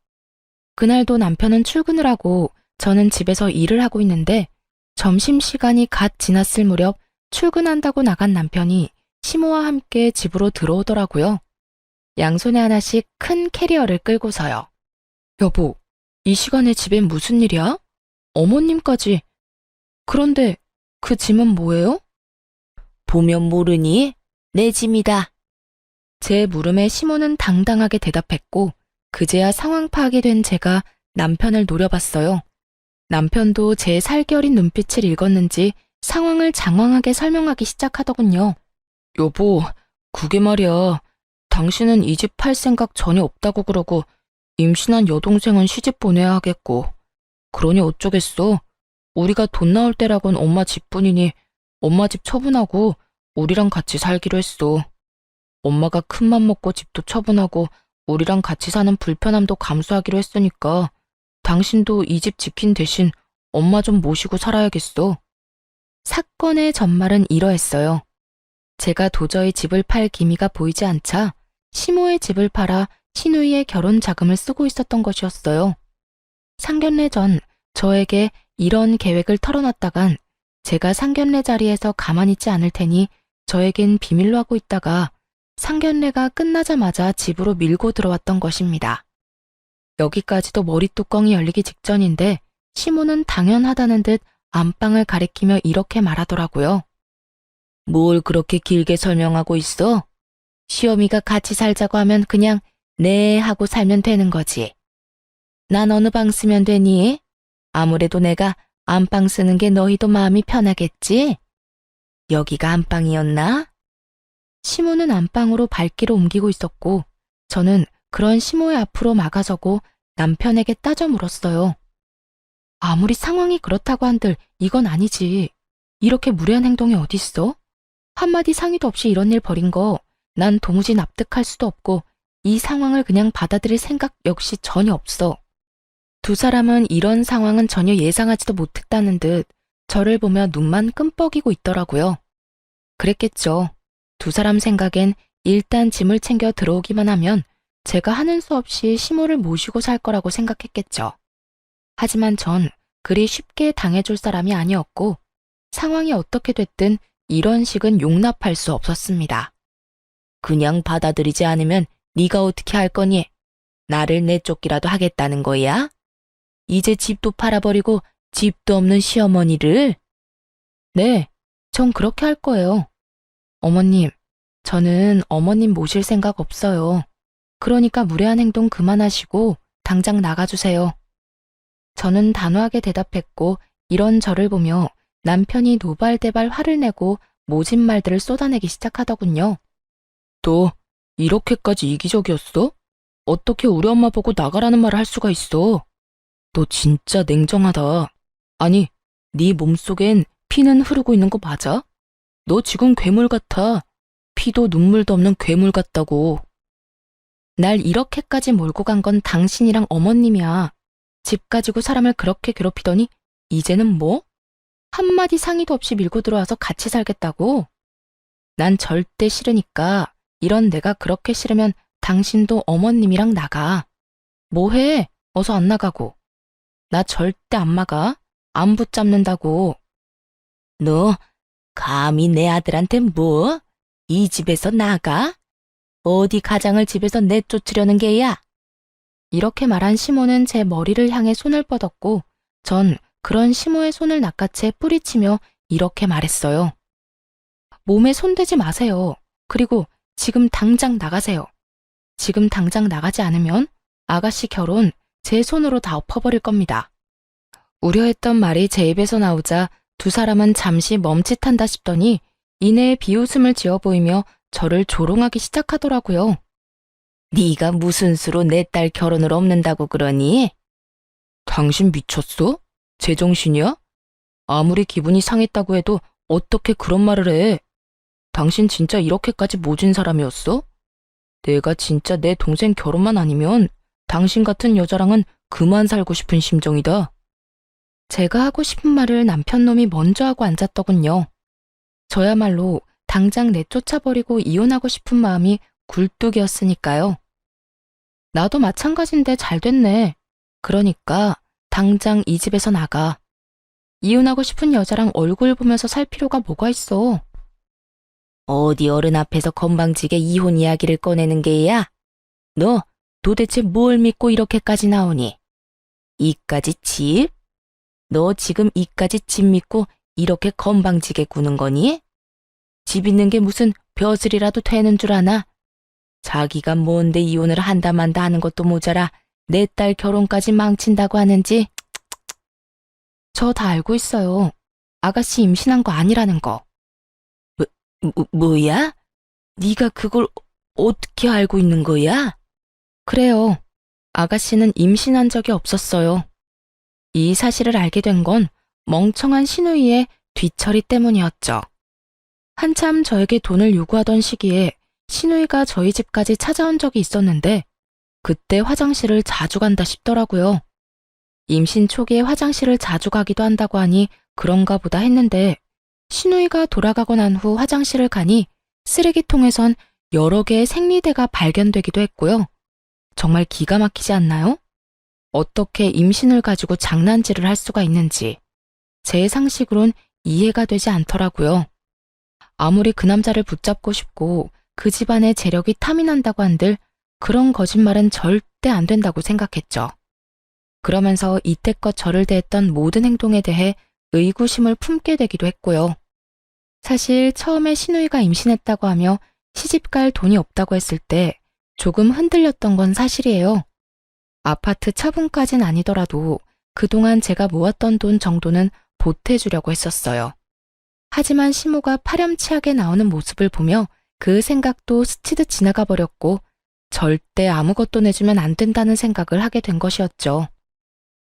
그날도 남편은 출근을 하고 저는 집에서 일을 하고 있는데 점심시간이 갓 지났을 무렵 출근한다고 나간 남편이 시모와 함께 집으로 들어오더라고요. 양손에 하나씩 큰 캐리어를 끌고서요. 여보, 이 시간에 집엔 무슨 일이야? 어머님까지. 그런데 그 짐은 뭐예요? 보면 모르니? 내 짐이다. 제 물음에 시모는 당당하게 대답했고 그제야 상황 파악이 된 제가 남편을 노려봤어요. 남편도 제 살결인 눈빛을 읽었는지 상황을 장황하게 설명하기 시작하더군요. 여보, 그게 말이야. 당신은 이 집 팔 생각 전혀 없다고 그러고 임신한 여동생은 시집 보내야 하겠고 그러니 어쩌겠어. 우리가 돈 나올 때라곤 엄마 집뿐이니 엄마 집 처분하고 우리랑 같이 살기로 했어. 엄마가 큰맘 먹고 집도 처분하고 우리랑 같이 사는 불편함도 감수하기로 했으니까 당신도 이 집 지킨 대신 엄마 좀 모시고 살아야겠어. 사건의 전말은 이러했어요. 제가 도저히 집을 팔 기미가 보이지 않자 시모의 집을 팔아 시누이의 결혼 자금을 쓰고 있었던 것이었어요. 상견례 전 저에게 이런 계획을 털어놨다간 제가 상견례 자리에서 가만히 있지 않을 테니 저에겐 비밀로 하고 있다가 상견례가 끝나자마자 집으로 밀고 들어왔던 것입니다. 여기까지도 머리뚜껑이 열리기 직전인데 시모는 당연하다는 듯 안방을 가리키며 이렇게 말하더라고요. 뭘 그렇게 길게 설명하고 있어? 시어미가 같이 살자고 하면 그냥 네 하고 살면 되는 거지. 난 어느 방 쓰면 되니? 아무래도 내가 안방 쓰는 게 너희도 마음이 편하겠지? 여기가 안방이었나? 시모는 안방으로 발길을 옮기고 있었고 저는 그런 시모의 앞으로 막아서고 남편에게 따져 물었어요. 아무리 상황이 그렇다고 한들 이건 아니지. 이렇게 무례한 행동이 어딨어? 한마디 상의도 없이 이런 일 벌인 거 난 도무지 납득할 수도 없고 이 상황을 그냥 받아들일 생각 역시 전혀 없어. 두 사람은 이런 상황은 전혀 예상하지도 못했다는 듯 저를 보며 눈만 끔뻑이고 있더라고요. 그랬겠죠. 두 사람 생각엔 일단 짐을 챙겨 들어오기만 하면 제가 하는 수 없이 시모를 모시고 살 거라고 생각했겠죠. 하지만 전 그리 쉽게 당해줄 사람이 아니었고 상황이 어떻게 됐든 이런 식은 용납할 수 없었습니다. 그냥 받아들이지 않으면 네가 어떻게 할 거니? 나를 내쫓기라도 하겠다는 거야? 이제 집도 팔아버리고 집도 없는 시어머니를? 네, 전 그렇게 할 거예요. 어머님, 저는 어머님 모실 생각 없어요. 그러니까 무례한 행동 그만하시고 당장 나가주세요. 저는 단호하게 대답했고 이런 저를 보며 남편이 노발대발 화를 내고 모진 말들을 쏟아내기 시작하더군요. 너 이렇게까지 이기적이었어? 어떻게 우리 엄마 보고 나가라는 말을 할 수가 있어? 너 진짜 냉정하다. 아니, 네 몸속엔 피는 흐르고 있는 거 맞아? 너 지금 괴물 같아. 피도 눈물도 없는 괴물 같다고. 날 이렇게까지 몰고 간 건 당신이랑 어머님이야. 집 가지고 사람을 그렇게 괴롭히더니 이제는 뭐? 한마디 상의도 없이 밀고 들어와서 같이 살겠다고? 난 절대 싫으니까 이런 내가 그렇게 싫으면 당신도 어머님이랑 나가. 뭐해? 어서 안 나가고. 나 절대 안 막아. 안 붙잡는다고. 너 감히 내 아들한테 뭐? 이 집에서 나가? 어디 가장을 집에서 내쫓으려는 게야? 이렇게 말한 시모는 제 머리를 향해 손을 뻗었고 전 그런 시모의 손을 낚아채 뿌리치며 이렇게 말했어요. 몸에 손대지 마세요. 그리고 지금 당장 나가세요. 지금 당장 나가지 않으면 아가씨 결혼 제 손으로 다 엎어버릴 겁니다. 우려했던 말이 제 입에서 나오자 두 사람은 잠시 멈칫한다 싶더니 이내에 비웃음을 지어 보이며 저를 조롱하기 시작하더라고요. 네가 무슨 수로 내 딸 결혼을 없는다고 그러니? 당신 미쳤어? 제정신이야? 아무리 기분이 상했다고 해도 어떻게 그런 말을 해? 당신 진짜 이렇게까지 모진 사람이었어? 내가 진짜 내 동생 결혼만 아니면 당신 같은 여자랑은 그만 살고 싶은 심정이다. 제가 하고 싶은 말을 남편놈이 먼저 하고 앉았더군요. 저야말로 당장 내쫓아버리고 이혼하고 싶은 마음이 굴뚝이었으니까요. 나도 마찬가지인데 잘 됐네. 그러니까 당장 이 집에서 나가. 이혼하고 싶은 여자랑 얼굴 보면서 살 필요가 뭐가 있어. 어디 어른 앞에서 건방지게 이혼 이야기를 꺼내는 게야? 너 도대체 뭘 믿고 이렇게까지 나오니? 이까지 집? 너 지금 이까지 집 믿고 이렇게 건방지게 구는 거니? 집 있는 게 무슨 벼슬이라도 되는 줄 아나? 자기가 뭔데 이혼을 한다 만다 하는 것도 모자라 내 딸 결혼까지 망친다고 하는지. 저 다 알고 있어요. 아가씨 임신한 거 아니라는 거. 뭐야? 네가 그걸 어떻게 알고 있는 거야? 그래요. 아가씨는 임신한 적이 없었어요. 이 사실을 알게 된 건 멍청한 신우이의 뒤처리 때문이었죠. 한참 저에게 돈을 요구하던 시기에 신우이가 저희 집까지 찾아온 적이 있었는데 그때 화장실을 자주 간다 싶더라고요. 임신 초기에 화장실을 자주 가기도 한다고 하니 그런가 보다 했는데 신우이가 돌아가고 난 후 화장실을 가니 쓰레기통에선 여러 개의 생리대가 발견되기도 했고요. 정말 기가 막히지 않나요? 어떻게 임신을 가지고 장난질을 할 수가 있는지 제 상식으론 이해가 되지 않더라고요. 아무리 그 남자를 붙잡고 싶고 그 집안의 재력이 탐이 난다고 한들 그런 거짓말은 절대 안 된다고 생각했죠. 그러면서 이때껏 저를 대했던 모든 행동에 대해 의구심을 품게 되기도 했고요. 사실 처음에 신우이가 임신했다고 하며 시집갈 돈이 없다고 했을 때 조금 흔들렸던 건 사실이에요. 아파트 처분까진 아니더라도 그동안 제가 모았던 돈 정도는 보태주려고 했었어요. 하지만 시모가 파렴치하게 나오는 모습을 보며 그 생각도 스치듯 지나가 버렸고 절대 아무것도 내주면 안 된다는 생각을 하게 된 것이었죠.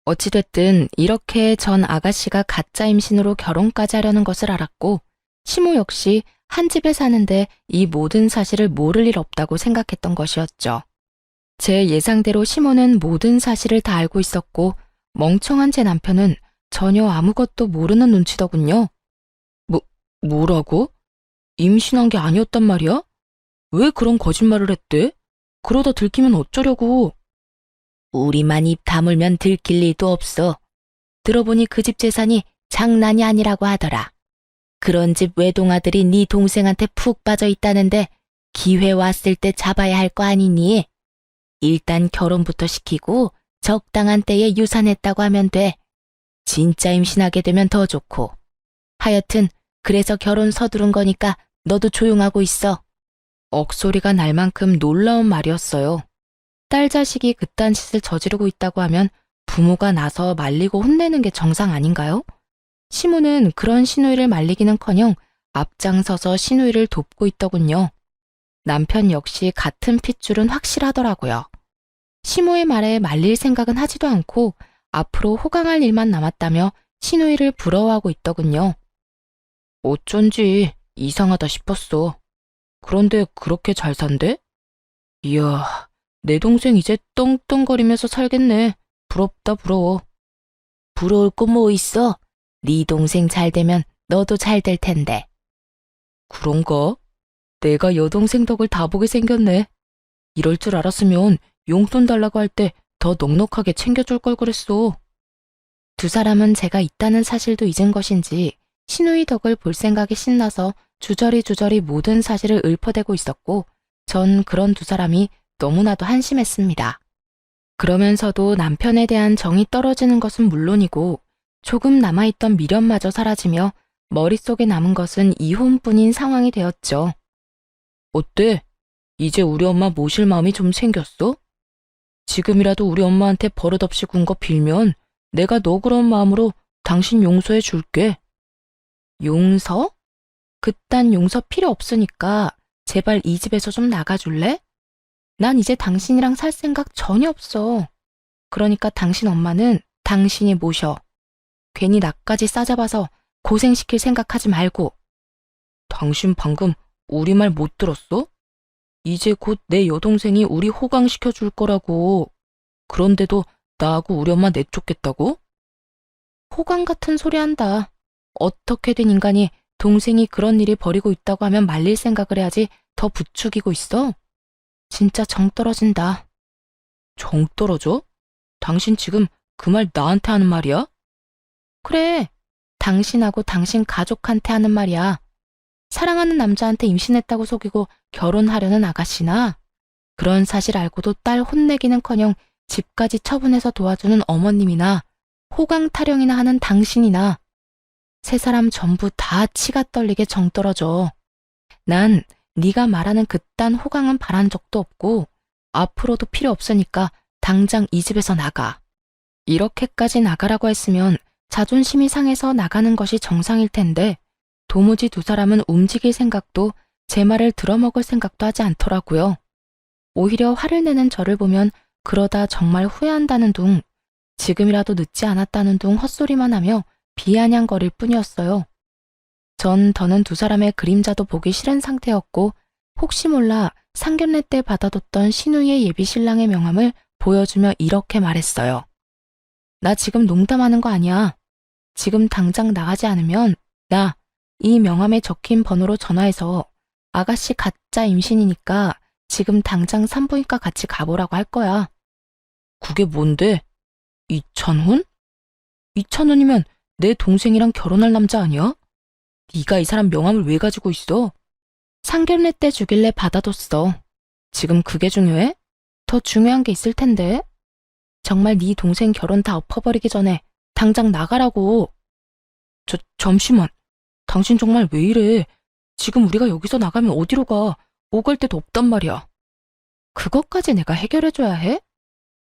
어찌됐든 이렇게 전 아가씨가 가짜 임신으로 결혼까지 하려는 것을 알았고 시모 역시 한 집에 사는데 이 모든 사실을 모를 일 없다고 생각했던 것이었죠. 제 예상대로 시모는 모든 사실을 다 알고 있었고 멍청한 제 남편은 전혀 아무것도 모르는 눈치더군요. 뭐라고? 임신한 게 아니었단 말이야? 왜 그런 거짓말을 했대? 그러다 들키면 어쩌려고? 우리만 입 다물면 들킬 일도 없어. 들어보니 그 집 재산이 장난이 아니라고 하더라. 그런 집 외동아들이 네 동생한테 푹 빠져 있다는데 기회 왔을 때 잡아야 할 거 아니니? 일단 결혼부터 시키고 적당한 때에 유산했다고 하면 돼. 진짜 임신하게 되면 더 좋고. 하여튼 그래서 결혼 서두른 거니까 너도 조용하고 있어. 억소리가 날 만큼 놀라운 말이었어요. 딸 자식이 그딴 짓을 저지르고 있다고 하면 부모가 나서 말리고 혼내는 게 정상 아닌가요? 시모는 그런 시누이를 말리기는커녕 앞장서서 시누이를 돕고 있더군요. 남편 역시 같은 핏줄은 확실하더라고요. 시모의 말에 말릴 생각은 하지도 않고 앞으로 호강할 일만 남았다며 시누이를 부러워하고 있더군요. 어쩐지 이상하다 싶었어. 그런데 그렇게 잘 산대? 이야, 내 동생 이제 떵떵거리면서 살겠네. 부럽다 부러워. 부러울 거 뭐 있어? 네 동생 잘 되면 너도 잘 될 텐데. 그런가? 내가 여동생 덕을 다 보게 생겼네. 이럴 줄 알았으면 용돈 달라고 할 때 더 넉넉하게 챙겨줄 걸 그랬어. 두 사람은 제가 있다는 사실도 잊은 것인지 신우이 덕을 볼 생각이 신나서 주저리 모든 사실을 읊어대고 있었고 전 그런 두 사람이 너무나도 한심했습니다. 그러면서도 남편에 대한 정이 떨어지는 것은 물론이고 조금 남아있던 미련마저 사라지며 머릿속에 남은 것은 이혼뿐인 상황이 되었죠. 어때? 이제 우리 엄마 모실 마음이 좀 생겼어? 지금이라도 우리 엄마한테 버릇없이 군 거 빌면 내가 너그러운 마음으로 당신 용서해 줄게. 용서? 그딴 용서 필요 없으니까 제발 이 집에서 좀 나가줄래? 난 이제 당신이랑 살 생각 전혀 없어. 그러니까 당신 엄마는 당신이 모셔. 괜히 나까지 싸잡아서 고생시킬 생각하지 말고. 당신 방금 우리 말 못 들었어? 이제 곧 내 여동생이 우리 호강시켜 줄 거라고. 그런데도 나하고 우리 엄마 내쫓겠다고? 호강 같은 소리 한다. 어떻게 된 인간이 동생이 그런 일이 벌이고 있다고 하면 말릴 생각을 해야지 더 부추기고 있어? 진짜 정 떨어진다. 정 떨어져? 당신 지금 그 말 나한테 하는 말이야? 그래. 당신하고 당신 가족한테 하는 말이야. 사랑하는 남자한테 임신했다고 속이고 결혼하려는 아가씨나 그런 사실 알고도 딸 혼내기는커녕 집까지 처분해서 도와주는 어머님이나 호강 타령이나 하는 당신이나 세 사람 전부 다 치가 떨리게 정 떨어져. 난 네가 말하는 그딴 호강은 바란 적도 없고 앞으로도 필요 없으니까 당장 이 집에서 나가. 이렇게까지 나가라고 했으면 자존심이 상해서 나가는 것이 정상일 텐데 도무지 두 사람은 움직일 생각도 제 말을 들어먹을 생각도 하지 않더라고요. 오히려 화를 내는 저를 보면 그러다 정말 후회한다는 둥, 지금이라도 늦지 않았다는 둥 헛소리만 하며 비아냥거릴 뿐이었어요. 전 더는 두 사람의 그림자도 보기 싫은 상태였고 혹시 몰라 상견례 때 받아뒀던 신우이의 예비 신랑의 명함을 보여주며 이렇게 말했어요. 나 지금 농담하는 거 아니야. 지금 당장 나가지 않으면 나 이 명함에 적힌 번호로 전화해서 아가씨 가짜 임신이니까 지금 당장 산부인과 같이 가보라고 할 거야. 그게 뭔데? 이찬훈? 이찬훈이면 내 동생이랑 결혼할 남자 아니야? 네가 이 사람 명함을 왜 가지고 있어? 상견례 때 주길래 받아뒀어. 지금 그게 중요해? 더 중요한 게 있을 텐데. 정말 네 동생 결혼 다 엎어버리기 전에 당장 나가라고. 잠시만. 당신 정말 왜 이래? 지금 우리가 여기서 나가면 어디로 가? 오갈 데도 없단 말이야. 그것까지 내가 해결해줘야 해?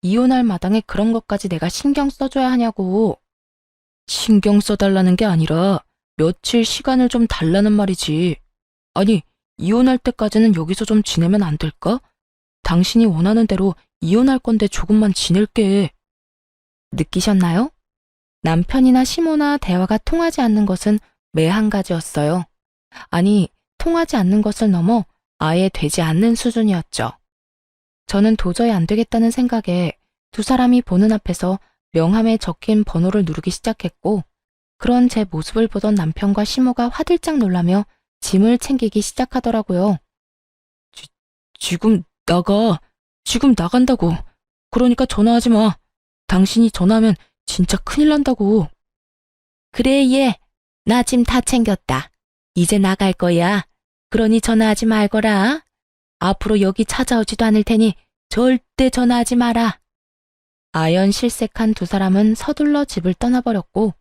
이혼할 마당에 그런 것까지 내가 신경 써줘야 하냐고. 신경 써달라는 게 아니라 며칠 시간을 좀 달라는 말이지. 아니, 이혼할 때까지는 여기서 좀 지내면 안 될까? 당신이 원하는 대로 이혼할 건데 조금만 지낼게. 느끼셨나요? 남편이나 시모나 대화가 통하지 않는 것은 매 한 가지였어요. 아니, 통하지 않는 것을 넘어 아예 되지 않는 수준이었죠. 저는 도저히 안 되겠다는 생각에 두 사람이 보는 앞에서 명함에 적힌 번호를 누르기 시작했고 그런 제 모습을 보던 남편과 시모가 화들짝 놀라며 짐을 챙기기 시작하더라고요. 지금 나가. 지금 나간다고. 그러니까 전화하지 마. 당신이 전화하면 진짜 큰일 난다고. 그래, 얘. 나 짐 다 챙겼다. 이제 나갈 거야. 그러니 전화하지 말거라. 앞으로 여기 찾아오지도 않을 테니 절대 전화하지 마라. 아연실색한 두 사람은 서둘러 집을 떠나버렸고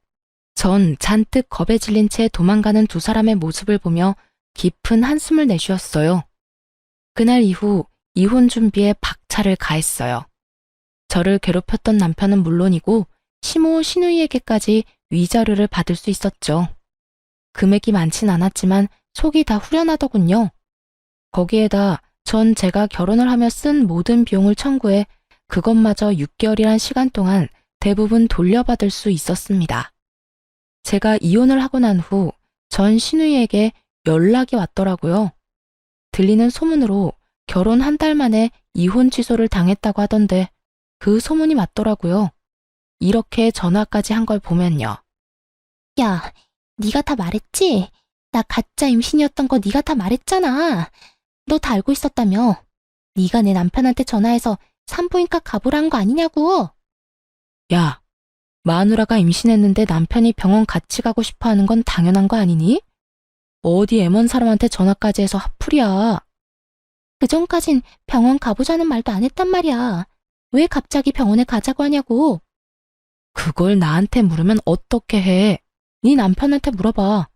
전 잔뜩 겁에 질린 채 도망가는 두 사람의 모습을 보며 깊은 한숨을 내쉬었어요. 그날 이후 이혼 준비에 박차를 가했어요. 저를 괴롭혔던 남편은 물론이고 시모 시누이에게까지 위자료를 받을 수 있었죠. 금액이 많진 않았지만 속이 다 후련하더군요. 거기에다 전 제가 결혼을 하며 쓴 모든 비용을 청구해 그것마저 6개월이란 시간 동안 대부분 돌려받을 수 있었습니다. 제가 이혼을 하고 난 후 전 시누이에게 연락이 왔더라고요. 들리는 소문으로 결혼 한 달 만에 이혼 취소를 당했다고 하던데 그 소문이 맞더라고요. 이렇게 전화까지 한 걸 보면요. 야, 네가 다 말했지? 나 가짜 임신이었던 거 네가 다 말했잖아. 너 다 알고 있었다며. 네가 내 남편한테 전화해서 산부인과 가보라는 거 아니냐고. 야, 마누라가 임신했는데 남편이 병원 같이 가고 싶어 하는 건 당연한 거 아니니? 어디 애먼 사람한테 전화까지 해서 핫플이야. 그전까진 병원 가보자는 말도 안 했단 말이야. 왜 갑자기 병원에 가자고 하냐고. 그걸 나한테 물으면 어떻게 해? 네 남편한테 물어봐.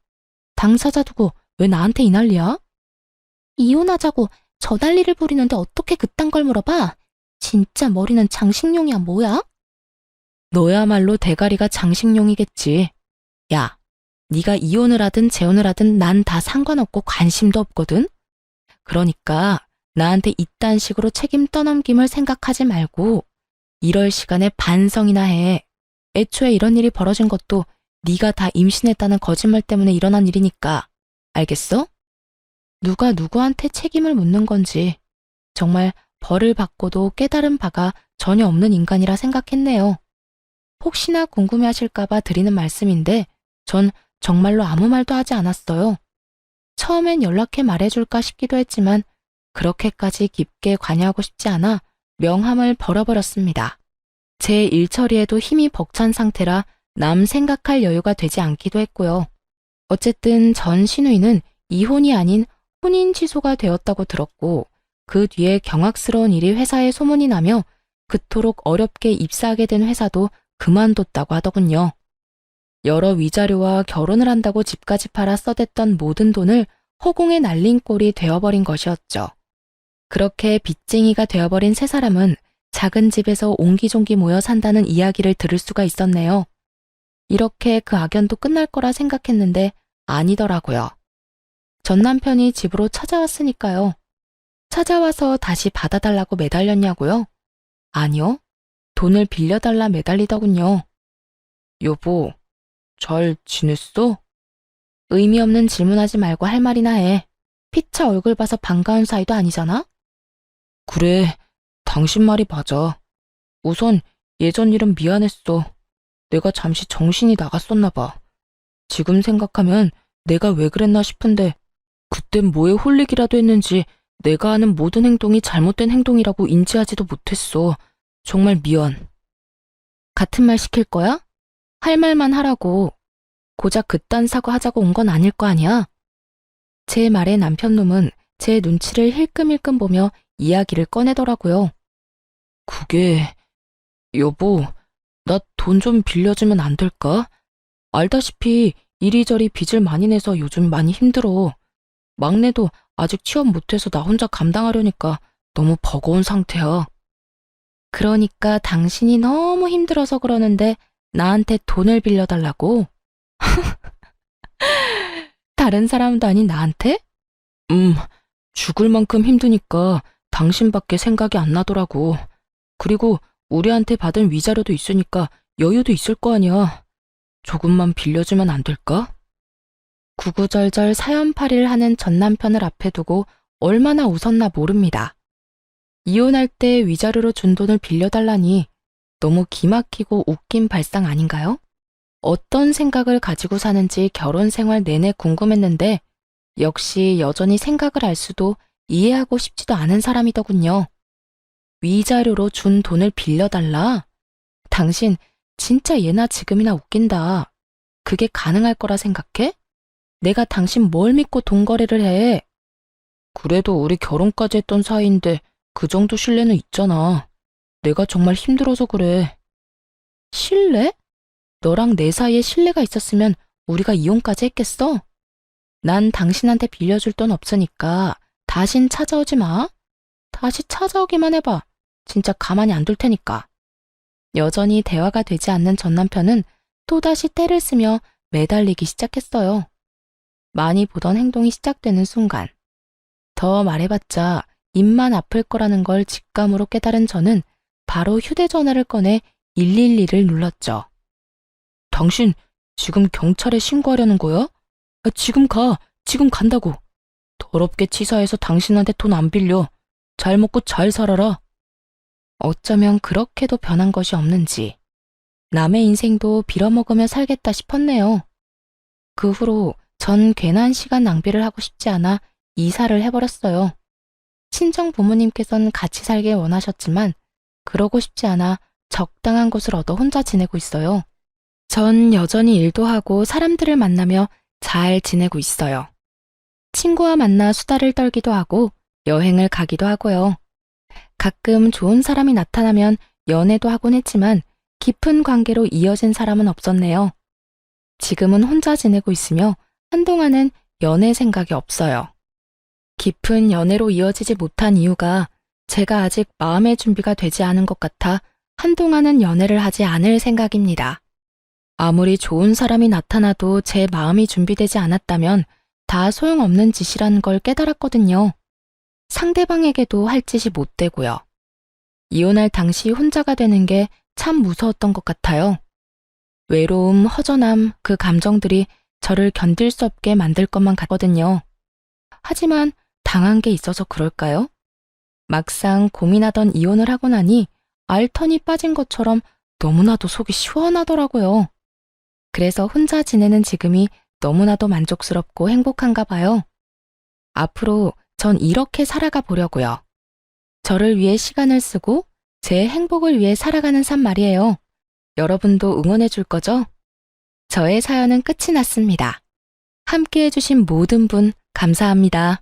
당사자 두고 왜 나한테 이 난리야? 이혼하자고 저 난리를 부리는데 어떻게 그딴 걸 물어봐? 진짜 머리는 장식용이야 뭐야? 너야말로 대가리가 장식용이겠지. 야, 네가 이혼을 하든 재혼을 하든 난 다 상관없고 관심도 없거든? 그러니까 나한테 이딴 식으로 책임 떠넘김을 생각하지 말고 이럴 시간에 반성이나 해. 애초에 이런 일이 벌어진 것도 네가 다 임신했다는 거짓말 때문에 일어난 일이니까. 알겠어? 누가 누구한테 책임을 묻는 건지 정말 벌을 받고도 깨달은 바가 전혀 없는 인간이라 생각했네요. 혹시나 궁금해하실까봐 드리는 말씀인데 전 정말로 아무 말도 하지 않았어요. 처음엔 연락해 말해줄까 싶기도 했지만 그렇게까지 깊게 관여하고 싶지 않아 명함을 벌어버렸습니다. 제 일처리에도 힘이 벅찬 상태라 남 생각할 여유가 되지 않기도 했고요. 어쨌든 전 신우이는 이혼이 아닌 혼인 취소가 되었다고 들었고 그 뒤에 경악스러운 일이 회사에 소문이 나며 그토록 어렵게 입사하게 된 회사도 그만뒀다고 하더군요. 여러 위자료와 결혼을 한다고 집까지 팔아 써댔던 모든 돈을 허공에 날린 꼴이 되어버린 것이었죠. 그렇게 빚쟁이가 되어버린 세 사람은 작은 집에서 옹기종기 모여 산다는 이야기를 들을 수가 있었네요. 이렇게 그 악연도 끝날 거라 생각했는데 아니더라고요. 전 남편이 집으로 찾아왔으니까요. 찾아와서 다시 받아달라고 매달렸냐고요? 아니요. 돈을 빌려달라 매달리더군요. 여보, 잘 지냈어? 의미 없는 질문하지 말고 할 말이나 해. 피차 얼굴 봐서 반가운 사이도 아니잖아? 그래, 당신 말이 맞아. 우선 예전 일은 미안했어. 내가 잠시 정신이 나갔었나 봐. 지금 생각하면 내가 왜 그랬나 싶은데 그땐 뭐에 홀리기라도 했는지 내가 하는 모든 행동이 잘못된 행동이라고 인지하지도 못했어. 정말 미안. 같은 말 시킬 거야? 할 말만 하라고. 고작 그딴 사과하자고 온 건 아닐 거 아니야? 제 말에 남편놈은 제 눈치를 힐끔힐끔 보며 이야기를 꺼내더라고요. 그게, 여보, 나 돈 좀 빌려주면 안 될까? 알다시피 이리저리 빚을 많이 내서 요즘 많이 힘들어. 막내도 아직 취업 못해서 나 혼자 감당하려니까 너무 버거운 상태야. 그러니까 당신이 너무 힘들어서 그러는데 나한테 돈을 빌려달라고? 다른 사람도 아닌 나한테? 죽을 만큼 힘드니까 당신밖에 생각이 안 나더라고. 그리고 우리한테 받은 위자료도 있으니까 여유도 있을 거 아니야. 조금만 빌려주면 안 될까? 구구절절 사연팔이를 하는 전 남편을 앞에 두고 얼마나 웃었나 모릅니다. 이혼할 때 위자료로 준 돈을 빌려달라니 너무 기막히고 웃긴 발상 아닌가요? 어떤 생각을 가지고 사는지 결혼 생활 내내 궁금했는데 역시 여전히 생각을 알 수도 이해하고 싶지도 않은 사람이더군요. 위자료로 준 돈을 빌려달라? 당신 진짜 예나 지금이나 웃긴다. 그게 가능할 거라 생각해? 내가 당신 뭘 믿고 돈 거래를 해? 그래도 우리 결혼까지 했던 사이인데 그 정도 신뢰는 있잖아. 내가 정말 힘들어서 그래. 신뢰? 너랑 내 사이에 신뢰가 있었으면 우리가 이혼까지 했겠어? 난 당신한테 빌려줄 돈 없으니까 다신 찾아오지 마. 다시 찾아오기만 해봐. 진짜 가만히 안 둘 테니까. 여전히 대화가 되지 않는 전 남편은 또다시 떼를 쓰며 매달리기 시작했어요. 많이 보던 행동이 시작되는 순간. 더 말해봤자 입만 아플 거라는 걸 직감으로 깨달은 저는 바로 휴대전화를 꺼내 112를 눌렀죠. 당신 지금 경찰에 신고하려는 거야? 지금 가. 지금 간다고. 더럽게 치사해서 당신한테 돈 안 빌려. 잘 먹고 잘 살아라. 어쩌면 그렇게도 변한 것이 없는지 남의 인생도 빌어먹으며 살겠다 싶었네요. 그 후로 전 괜한 시간 낭비를 하고 싶지 않아 이사를 해버렸어요. 친정 부모님께서는 같이 살길 원하셨지만 그러고 싶지 않아 적당한 곳을 얻어 혼자 지내고 있어요. 전 여전히 일도 하고 사람들을 만나며 잘 지내고 있어요. 친구와 만나 수다를 떨기도 하고 여행을 가기도 하고요. 가끔 좋은 사람이 나타나면 연애도 하곤 했지만 깊은 관계로 이어진 사람은 없었네요. 지금은 혼자 지내고 있으며 한동안은 연애 생각이 없어요. 깊은 연애로 이어지지 못한 이유가 제가 아직 마음의 준비가 되지 않은 것 같아 한동안은 연애를 하지 않을 생각입니다. 아무리 좋은 사람이 나타나도 제 마음이 준비되지 않았다면 다 소용없는 짓이라는 걸 깨달았거든요. 상대방에게도 할 짓이 못 되고요. 이혼할 당시 혼자가 되는 게 참 무서웠던 것 같아요. 외로움, 허전함, 그 감정들이 저를 견딜 수 없게 만들 것만 같거든요. 하지만 당한 게 있어서 그럴까요? 막상 고민하던 이혼을 하고 나니 알턴이 빠진 것처럼 너무나도 속이 시원하더라고요. 그래서 혼자 지내는 지금이 너무나도 만족스럽고 행복한가 봐요. 앞으로 전 이렇게 살아가 보려고요. 저를 위해 시간을 쓰고 제 행복을 위해 살아가는 삶 말이에요. 여러분도 응원해 줄 거죠? 저의 사연은 끝이 났습니다. 함께 해주신 모든 분 감사합니다.